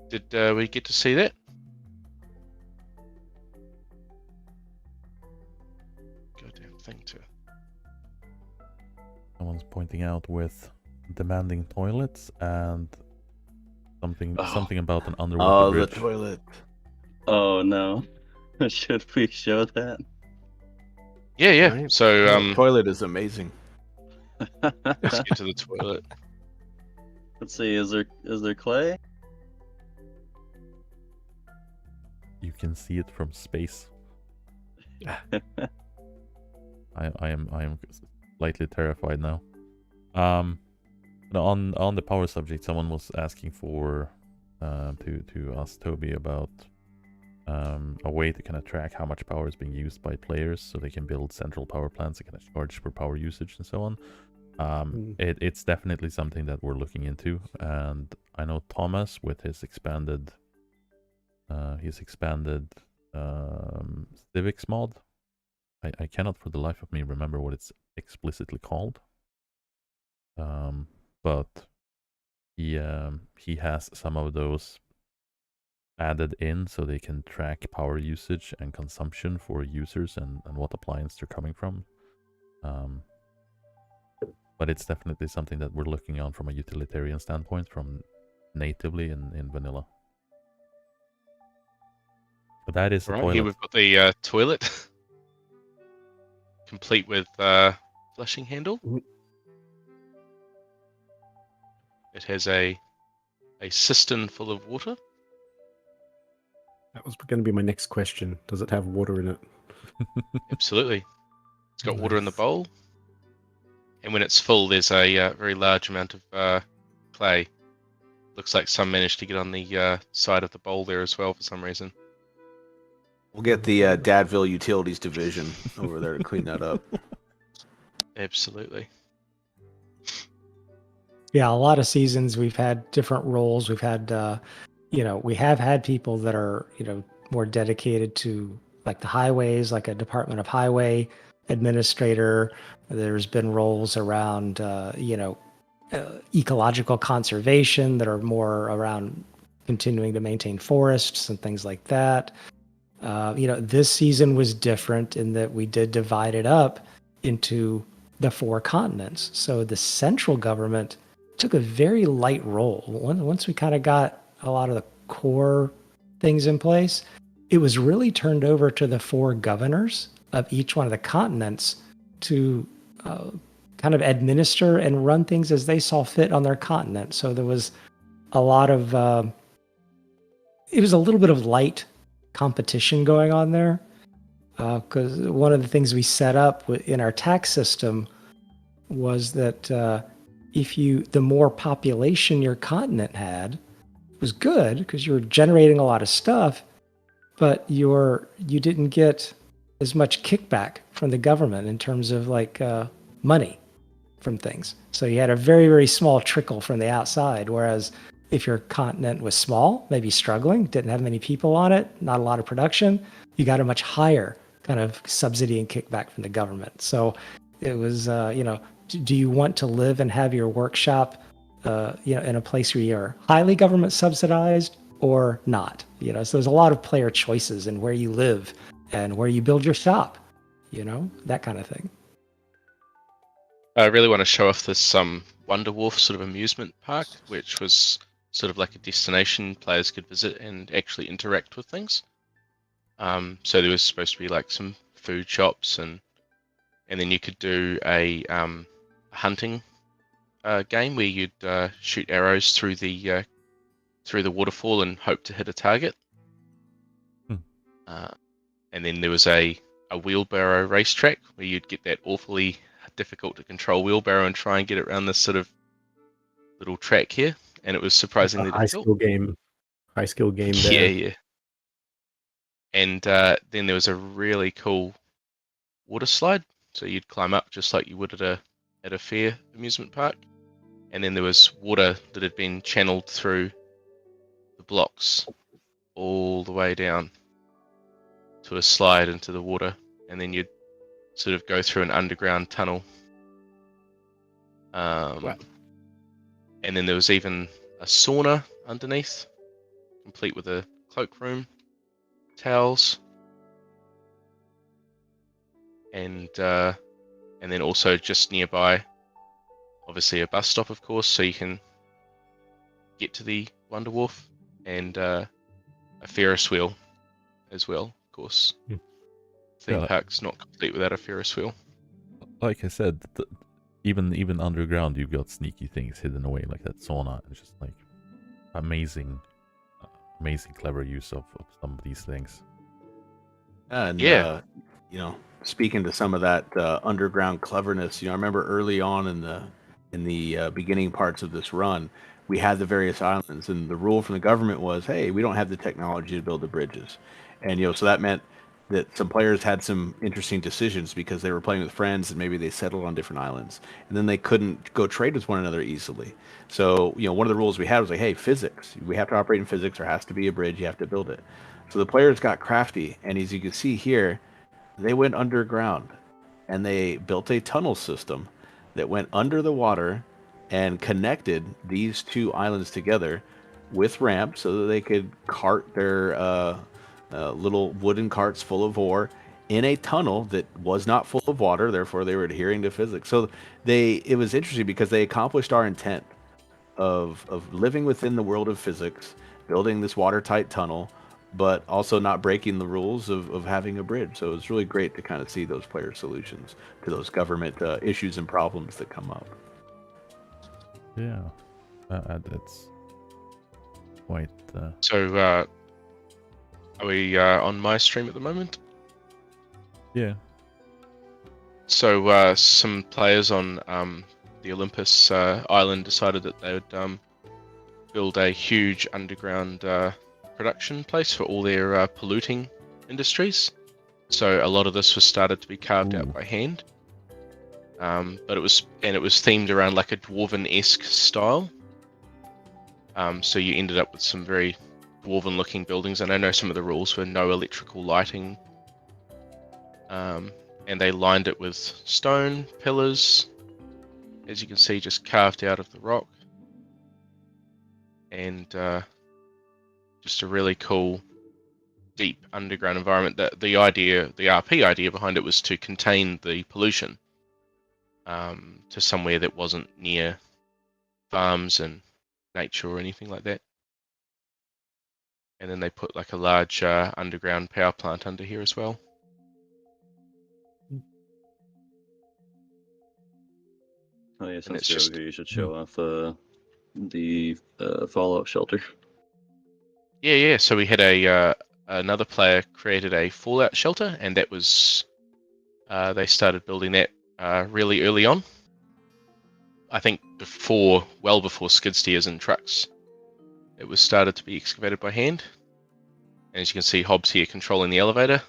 Did we get to see that? Goddamn thing too. Someone's pointing out with demanding toilets and something about an underwater bridge. The toilet. Oh no. Should we show that? Yeah. Right. So The toilet is amazing. let's get to the toilet. Let's see, is there clay? You can see it from space. I am slightly terrified now. On the power subject, someone was asking for to ask Toby about a way to kind of track how much power is being used by players, so they can build central power plants that kind of charge for power usage and so on. It's definitely something that we're looking into, and I know Thomas with his expanded civics mod. I cannot for the life of me remember what it's explicitly called. But he has some of those added in so they can track power usage and consumption for users and what appliance they're coming from. But it's definitely something that we're looking on from a utilitarian standpoint, from natively in vanilla. But that is the Right, toilet. here we've got the toilet, complete with flushing handle. It has a cistern full of water. That was going to be my next question. Does it have water in it? Absolutely. It's got water in the Nice. bowl. And when it's full, there's a very large amount of clay. Looks like some managed to get on the side of the bowl there as well for some reason. We'll get the Dadville Utilities Division over there to clean that up. Absolutely. Yeah, a lot of seasons we've had different roles. We've had, we have had people that are, more dedicated to like the highways, like a Department of Highway administrator. There's been roles around, ecological conservation that are more around continuing to maintain forests and things like that. This season was different in that we did divide it up into the 4 continents. So the central government took a very light role. Once we kind of got a lot of the core things in place, it was really turned over to the 4 governors of each one of the continents to kind of administer and run things as they saw fit on their continent. So there was a lot of, it was a little bit of light competition going on there. Because one of the things we set up in our tax system was that the more population your continent had, it was good because you were generating a lot of stuff, but you didn't get as much kickback from the government in terms of like money from things. So you had a very, very small trickle from the outside. Whereas if your continent was small, maybe struggling, didn't have many people on it, not a lot of production, you got a much higher kind of subsidy and kickback from the government. So it was, do you want to live and have your workshop, in a place where you're highly government subsidized or not? So there's a lot of player choices in where you live and where you build your shop, that kind of thing. I really want to show off this Wonder Wharf sort of amusement park, which was sort of like a destination players could visit and actually interact with things. So there was supposed to be like some food shops and then you could do a hunting game where you'd shoot arrows through the waterfall and hope to hit a target. And then there was a wheelbarrow racetrack where you'd get that awfully difficult to control wheelbarrow and try and get it around this sort of little track here, and it was surprisingly difficult. High skill game there. Yeah. And then there was a really cool water slide, so you'd climb up just like you would at a fair amusement park. And then there was water that had been channeled through the blocks all the way down to a slide into the water, and then you'd sort of go through an underground tunnel. Wow. And then there was even a sauna underneath, complete with a cloakroom, towels, and then also just nearby, obviously a bus stop, of course, so you can get to the Wonder Wharf, and a Ferris wheel as well, of course. Theme park's not complete without a Ferris wheel. Like I said, even underground, you've got sneaky things hidden away, like that sauna. It's just like amazing clever use of some of these things. And Yeah. speaking to some of that underground cleverness, I remember early on in the beginning parts of this run, we had the various islands, and the rule from the government was, hey, we don't have the technology to build the bridges, and so that meant that some players had some interesting decisions because they were playing with friends and maybe they settled on different islands, and then they couldn't go trade with one another easily. So one of the rules we had was like, hey, physics, we have to operate in physics. There has to be a bridge. You have to build it. So the players got crafty, and as you can see here, they went underground and they built a tunnel system that went under the water and connected these two islands together with ramps so that they could cart their little wooden carts full of ore in a tunnel that was not full of water. Therefore, they were adhering to physics. So it was interesting because they accomplished our intent of living within the world of physics, building this watertight tunnel, but also not breaking the rules of having a bridge. So it's really great to kind of see those player solutions to those government issues and problems that come up. Yeah, it's quite. So, are we on my stream at the moment? Yeah. So, some players on the Olympus island decided that they would build a huge underground production place for all their polluting industries. So a lot of this was started to be carved out by hand, but it was themed around like a dwarven-esque style. So you ended up with some very dwarven-looking buildings, and I know some of the rules were no electrical lighting, and they lined it with stone pillars, as you can see, just carved out of the rock, and just a really cool, deep underground environment. That the RP idea behind it was to contain the pollution to somewhere that wasn't near farms and nature or anything like that. And then they put like a large underground power plant under here as well. Oh yeah, it's since just- you should show off the fallout shelter. Yeah. So we had another player created a fallout shelter, and that was they started building that really early on. I think well before skid steers and trucks. It was started to be excavated by hand. And as you can see, Hobbs here controlling the elevator.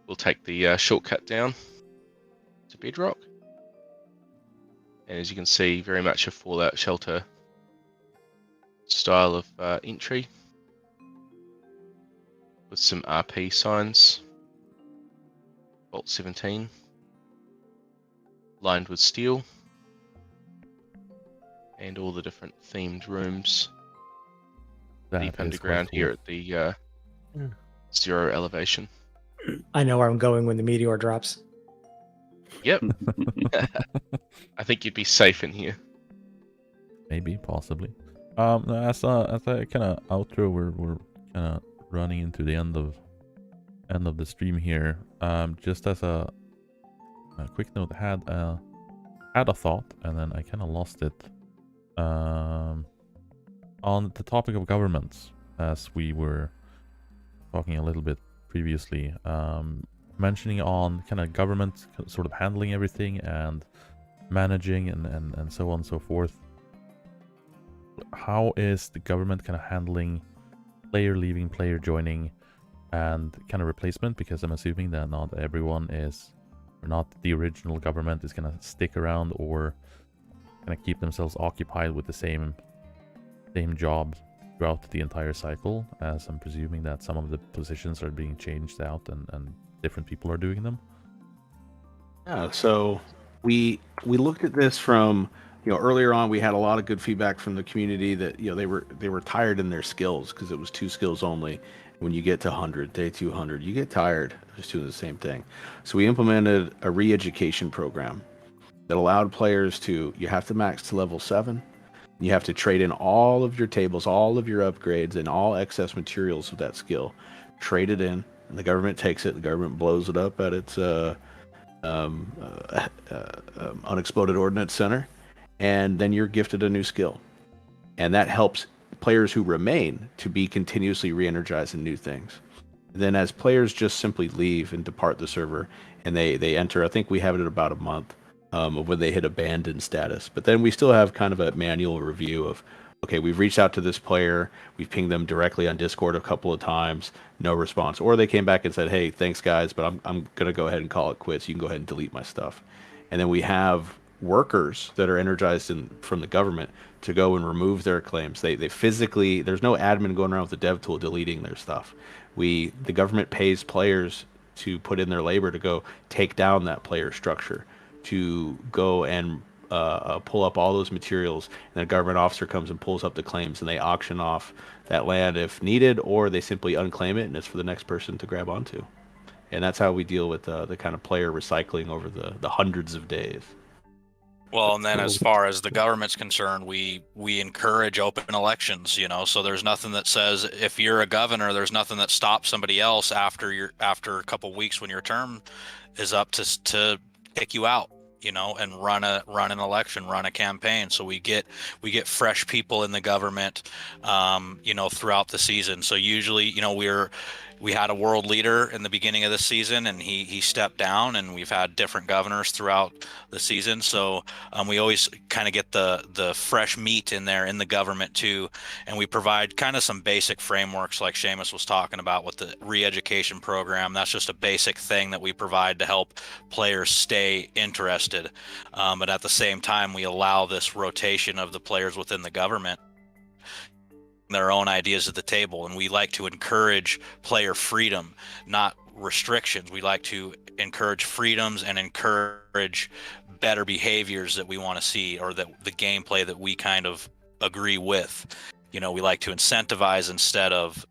We'll take the shortcut down to bedrock. And as you can see, very much a fallout shelter style of entry with some RP signs. Vault 17 lined with steel, and all the different themed rooms deep underground here at the 0 elevation. I know where I'm going when the meteor drops. Yep. I think you'd be safe in here. Maybe, possibly. As a kind of outro, we're kind of running into the end of the stream here. Just as a quick note, I had a thought and then I kind of lost it. On the topic of governments, as we were talking a little bit previously, mentioning on kind of government sort of handling everything and managing and so on and so forth. How is the government kind of handling player leaving, player joining, and kind of replacement? Because I'm assuming that not everyone is, or not the original government is going to stick around or kind of keep themselves occupied with the same job throughout the entire cycle, as I'm presuming that some of the positions are being changed out and different people are doing them. Yeah, so we looked at this from, earlier on. We had a lot of good feedback from the community that they were tired in their skills because it was 2 skills only. When you get to 100, day 200, you get tired of just doing the same thing. So we implemented a re-education program that allowed players you have to max to level 7. You have to trade in all of your tables, all of your upgrades, and all excess materials of that skill. Trade it in, and the government takes it. The government blows it up at its unexploded ordnance center, and then you're gifted a new skill. And that helps players who remain to be continuously re-energized in new things. Then as players just simply leave and depart the server, and they enter, I think we have it at about a month of when they hit abandoned status. But then we still have kind of a manual review of, okay, we've reached out to this player, we've pinged them directly on Discord a couple of times, no response. Or they came back and said, hey, thanks guys, but I'm going to go ahead and call it quits. You can go ahead and delete my stuff. And then we have workers that are energized from the government to go and remove their claims. They physically, there's no admin going around with the dev tool deleting their stuff. The government pays players to put in their labor to go take down that player structure, to go and pull up all those materials, and a government officer comes and pulls up the claims, and they auction off that land if needed, or they simply unclaim it and it's for the next person to grab onto. And that's how we deal with the kind of player recycling over the hundreds of days. Well, and then as far as the government's concerned, we encourage open elections, you know, so there's nothing that says if you're a governor, there's nothing that stops somebody else after a couple of weeks when your term is up to kick you out, you know, and run an election, run a campaign. So we get fresh people in the government, you know, throughout the season. So usually, you know, we had a world leader in the beginning of the season, and he stepped down, and we've had different governors throughout the season. So we always kind of get the fresh meat in there in the government too, and we provide kind of some basic frameworks like Seamus was talking about with the re-education program. That's just a basic thing that we provide to help players stay interested, but at the same time we allow this rotation of the players within the government their own ideas at the table, and we like to encourage player freedom, not restrictions. We like to encourage freedoms and encourage better behaviors that we want to see, or that the gameplay that we kind of agree with. You know, we like to incentivize instead of,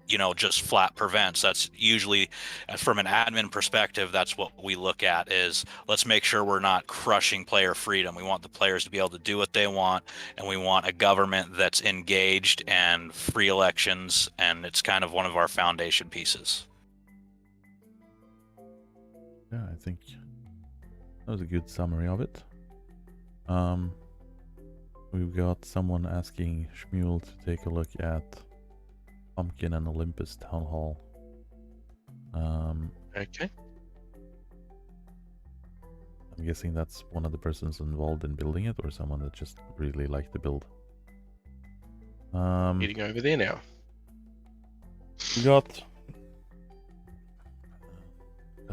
you know, just flat prevents. That's usually, from an admin perspective, that's what we look at, is let's make sure we're not crushing player freedom. We want the players to be able to do what they want, and we want a government that's engaged and free elections, and it's kind of one of our foundation pieces. Yeah, I think that was a good summary of it. We've got someone asking Shmuel to take a look at Pumpkin and Olympus Town Hall. Okay. I'm guessing that's one of the persons involved in building it, or someone that just really liked the build. Heading over there now. We got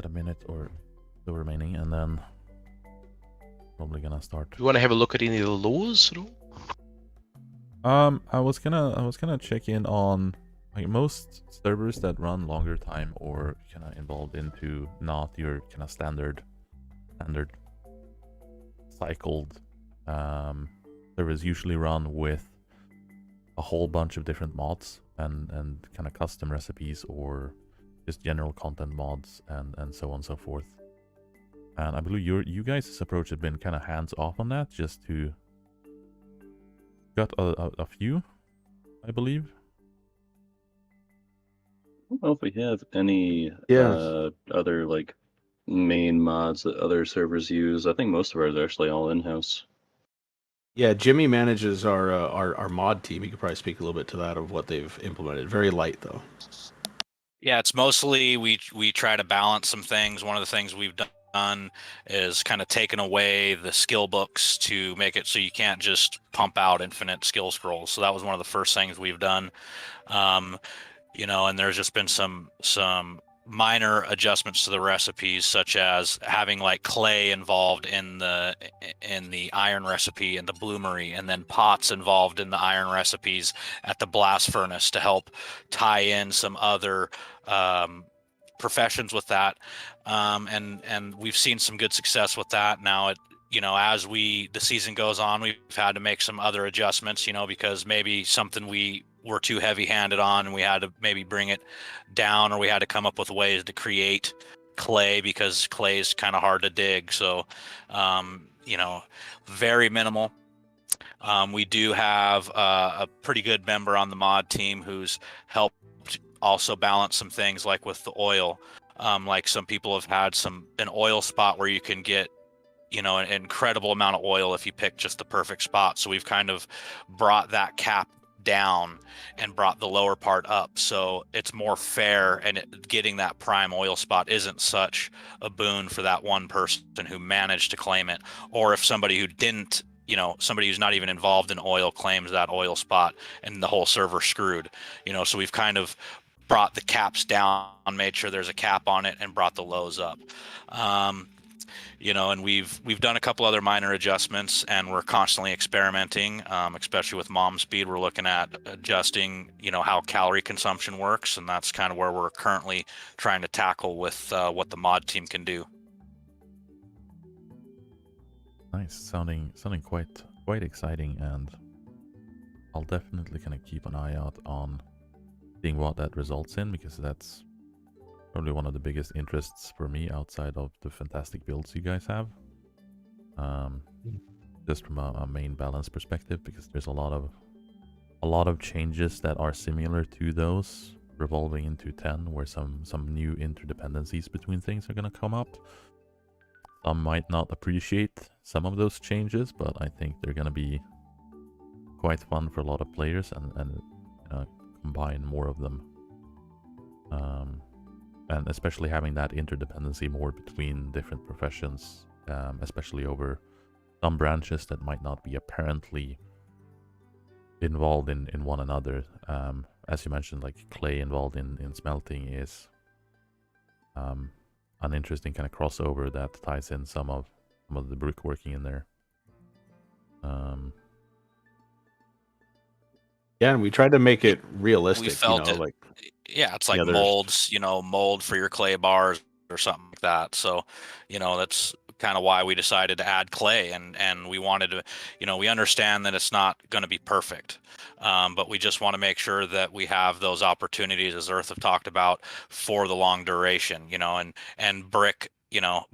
a minute or so remaining, and then probably gonna start. Do you want to have a look at any of the laws at all? I was gonna check in on, like, most servers that run longer time or kind of involved into not your kind of standard cycled servers usually run with a whole bunch of different mods and kind of custom recipes, or just general content mods and so on and so forth. And I believe you guys' approach has been kind of hands off on that, just to got a few, I believe. I don't know if we have any other like main mods that other servers use. I think most of ours are actually all in-house. Yeah, Jimmy manages our mod team. He could probably speak a little bit to that, of what they've implemented. Very light though. Yeah, it's mostly we try to balance some things. One of the things we've done is kind of taken away the skill books to make it so you can't just pump out infinite skill scrolls. So that was one of the first things we've done. You know, and there's just been some minor adjustments to the recipes, such as having like clay involved in the iron recipe and the bloomery, and then pots involved in the iron recipes at the blast furnace to help tie in some other professions with that. And we've seen some good success with that. Now you know, as the season goes on, we've had to make some other adjustments, you know, because maybe something we were too heavy-handed on, and we had to maybe bring it down, or we had to come up with ways to create clay, because clay is kind of hard to dig. So, you know, very minimal. We do have a pretty good member on the mod team who's helped also balance some things, like with the oil. Like some people have had an oil spot where you can get, you know, an incredible amount of oil if you pick just the perfect spot. So we've kind of brought that cap down and brought the lower part up, so it's more fair, and getting that prime oil spot isn't such a boon for that one person who managed to claim it, or if somebody who didn't, somebody who's not even involved in oil claims that oil spot and the whole server screwed. So we've kind of brought the caps down, made sure there's a cap on it, and brought the lows up. And we've done a couple other minor adjustments, and we're constantly experimenting, especially with mom speed. We're looking at adjusting, how calorie consumption works, and that's kind of where we're currently trying to tackle with what the mod team can do. Nice, sounding quite exciting, and I'll definitely kind of keep an eye out on seeing what that results in, because that's probably one of the biggest interests for me outside of the fantastic builds you guys have. Just from a main balance perspective, because there's a lot of changes that are similar to those revolving into 10, where some new interdependencies between things are going to come up. Some might not appreciate some of those changes, but I think they're going to be quite fun for a lot of players, and combine more of them. And especially having that interdependency more between different professions, especially over some branches that might not be apparently involved in one another. As you mentioned, like Clay involved in smelting is an interesting kind of crossover that ties in some of the brickworking in there. Yeah, and we tried to make it realistic. We felt it. Yeah, it's like molds, mold for your clay bars or something like that. So, that's kind of why we decided to add clay, and we wanted to, we understand that it's not going to be perfect, but we just want to make sure that we have those opportunities, as Earth have talked about, for the long duration, and brick.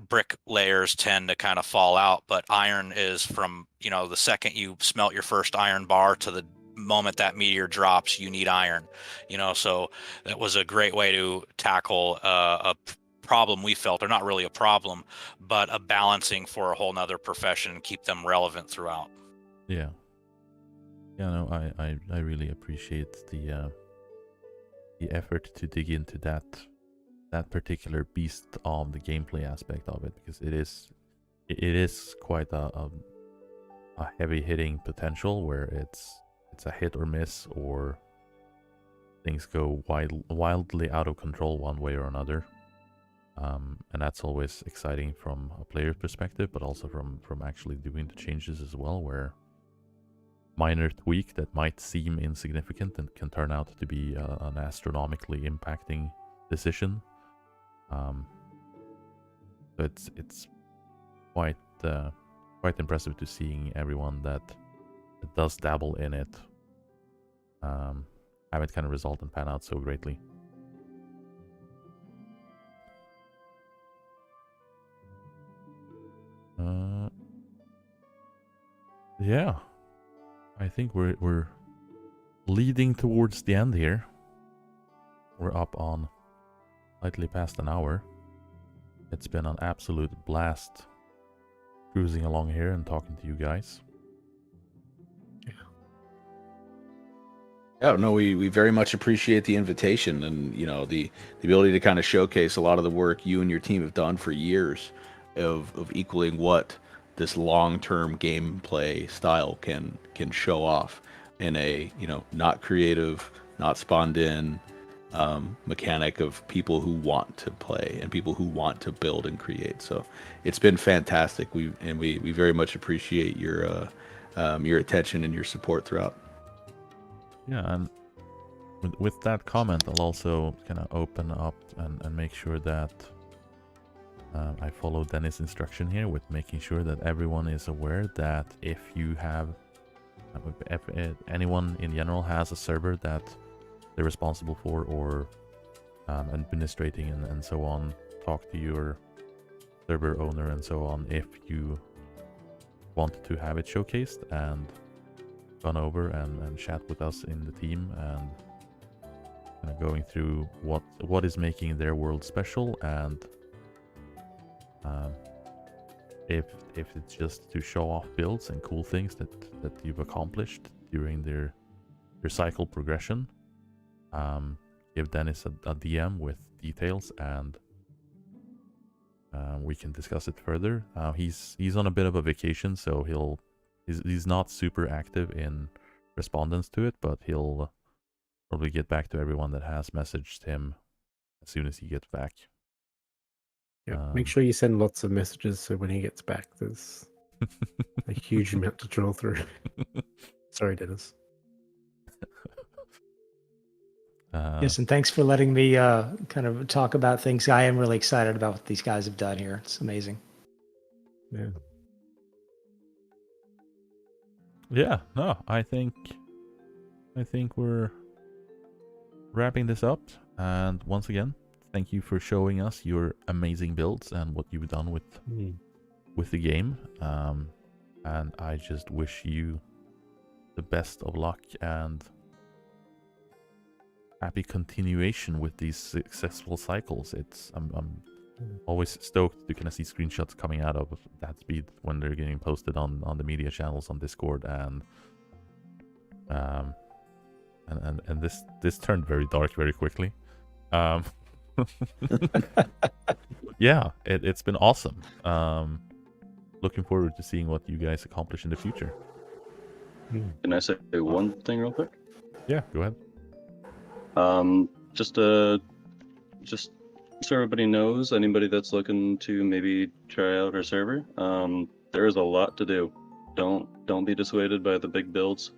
Brick layers tend to kind of fall out, but iron is from, the second you smelt your first iron bar to the moment that meteor drops, you need iron. So that was a great way to tackle a problem we felt, or not really a problem, but a balancing for a whole nother profession and keep them relevant throughout. Yeah, no, I really appreciate the effort to dig into that particular beast of the gameplay aspect of it, because it is quite a heavy hitting potential, where it's a hit or miss, or things go wildly out of control one way or another. And that's always exciting from a player's perspective, but also from actually doing the changes as well, where minor tweak that might seem insignificant and can turn out to be an astronomically impacting decision. So it's quite impressive to seeing everyone that does dabble in it have it kind of result and pan out so greatly. Yeah, I think we're leading towards the end here. We're up on slightly past an hour. It's been an absolute blast cruising along here and talking to you guys. Yeah, no, we very much appreciate the invitation, and the ability to kind of showcase a lot of the work you and your team have done for years of equaling what this long-term gameplay style can show off in a not creative, not spawned in mechanic of people who want to play and people who want to build and create. So it's been fantastic. We very much appreciate your attention and your support throughout. Yeah, and with that comment, I'll also kind of open up and make sure that I follow Dennis' instruction here with making sure that everyone is aware that if anyone in general has a server that they're responsible for, or administrating and so on, talk to your server owner and so on if you want to have it showcased, and gone over and chat with us in the team, and kind of going through what is making their world special, and if it's just to show off builds and cool things that you've accomplished during their your cycle progression. Give Dennis a DM with details, and we can discuss it further. He's on a bit of a vacation, so he's not super active in respondents to it, but he'll probably get back to everyone that has messaged him as soon as he gets back. Yeah, make sure you send lots of messages so when he gets back, there's a huge amount to draw through. Sorry, Dennis. Yes, and thanks for letting me kind of talk about things. I am really excited about what these guys have done here. It's amazing. Yeah. Yeah, no, I think we're wrapping this up. And once again, thank you for showing us your amazing builds and what you've done with the game. And I just wish you the best of luck and happy continuation with these successful cycles. I'm always stoked to kind of see screenshots coming out of Dadspeed when they're getting posted on the media channels on Discord, and this turned very dark very quickly. Yeah, it's been awesome. Looking forward to seeing what you guys accomplish in the future. Can I say one thing real quick? Yeah, go ahead. Just so everybody knows, anybody that's looking to maybe try out our server, there is a lot to do. Don't be dissuaded by the big builds.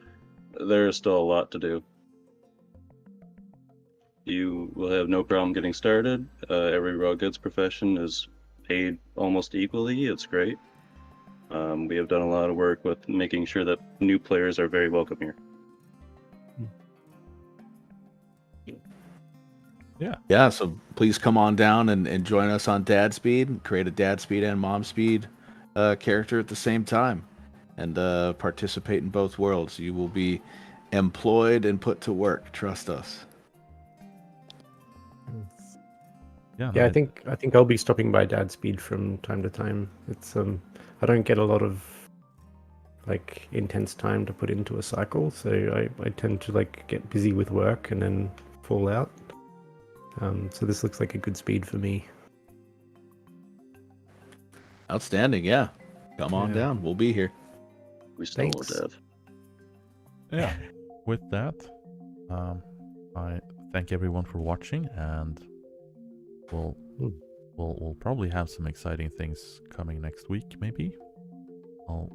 There is still a lot to do. You will have no problem getting started. Every raw goods profession is paid almost equally. It's great. We have done a lot of work with making sure that new players are very welcome here. Yeah, so please come on down and join us on Dadspeed, create a Dadspeed and Momspeed character at the same time, and participate in both worlds. You will be employed and put to work. Trust us. Yeah, I think I'll be stopping by Dadspeed from time to time. It's I don't get a lot of like intense time to put into a cycle, so I tend to like get busy with work and then fall out. So this looks like a good speed for me. Outstanding, yeah. Come on down. We'll be here. We still will, Dev. Yeah. With that, I thank everyone for watching, and we'll probably have some exciting things coming next week. Maybe I'll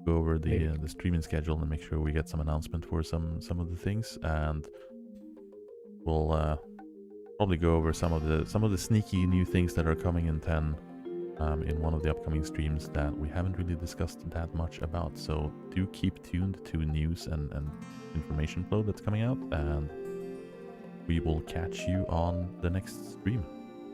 go over the streaming schedule and make sure we get some announcement for some of the things, and we'll probably go over some of the sneaky new things that are coming in 10 in one of the upcoming streams that we haven't really discussed that much about. So do keep tuned to news and information flow that's coming out, and we will catch you on the next stream.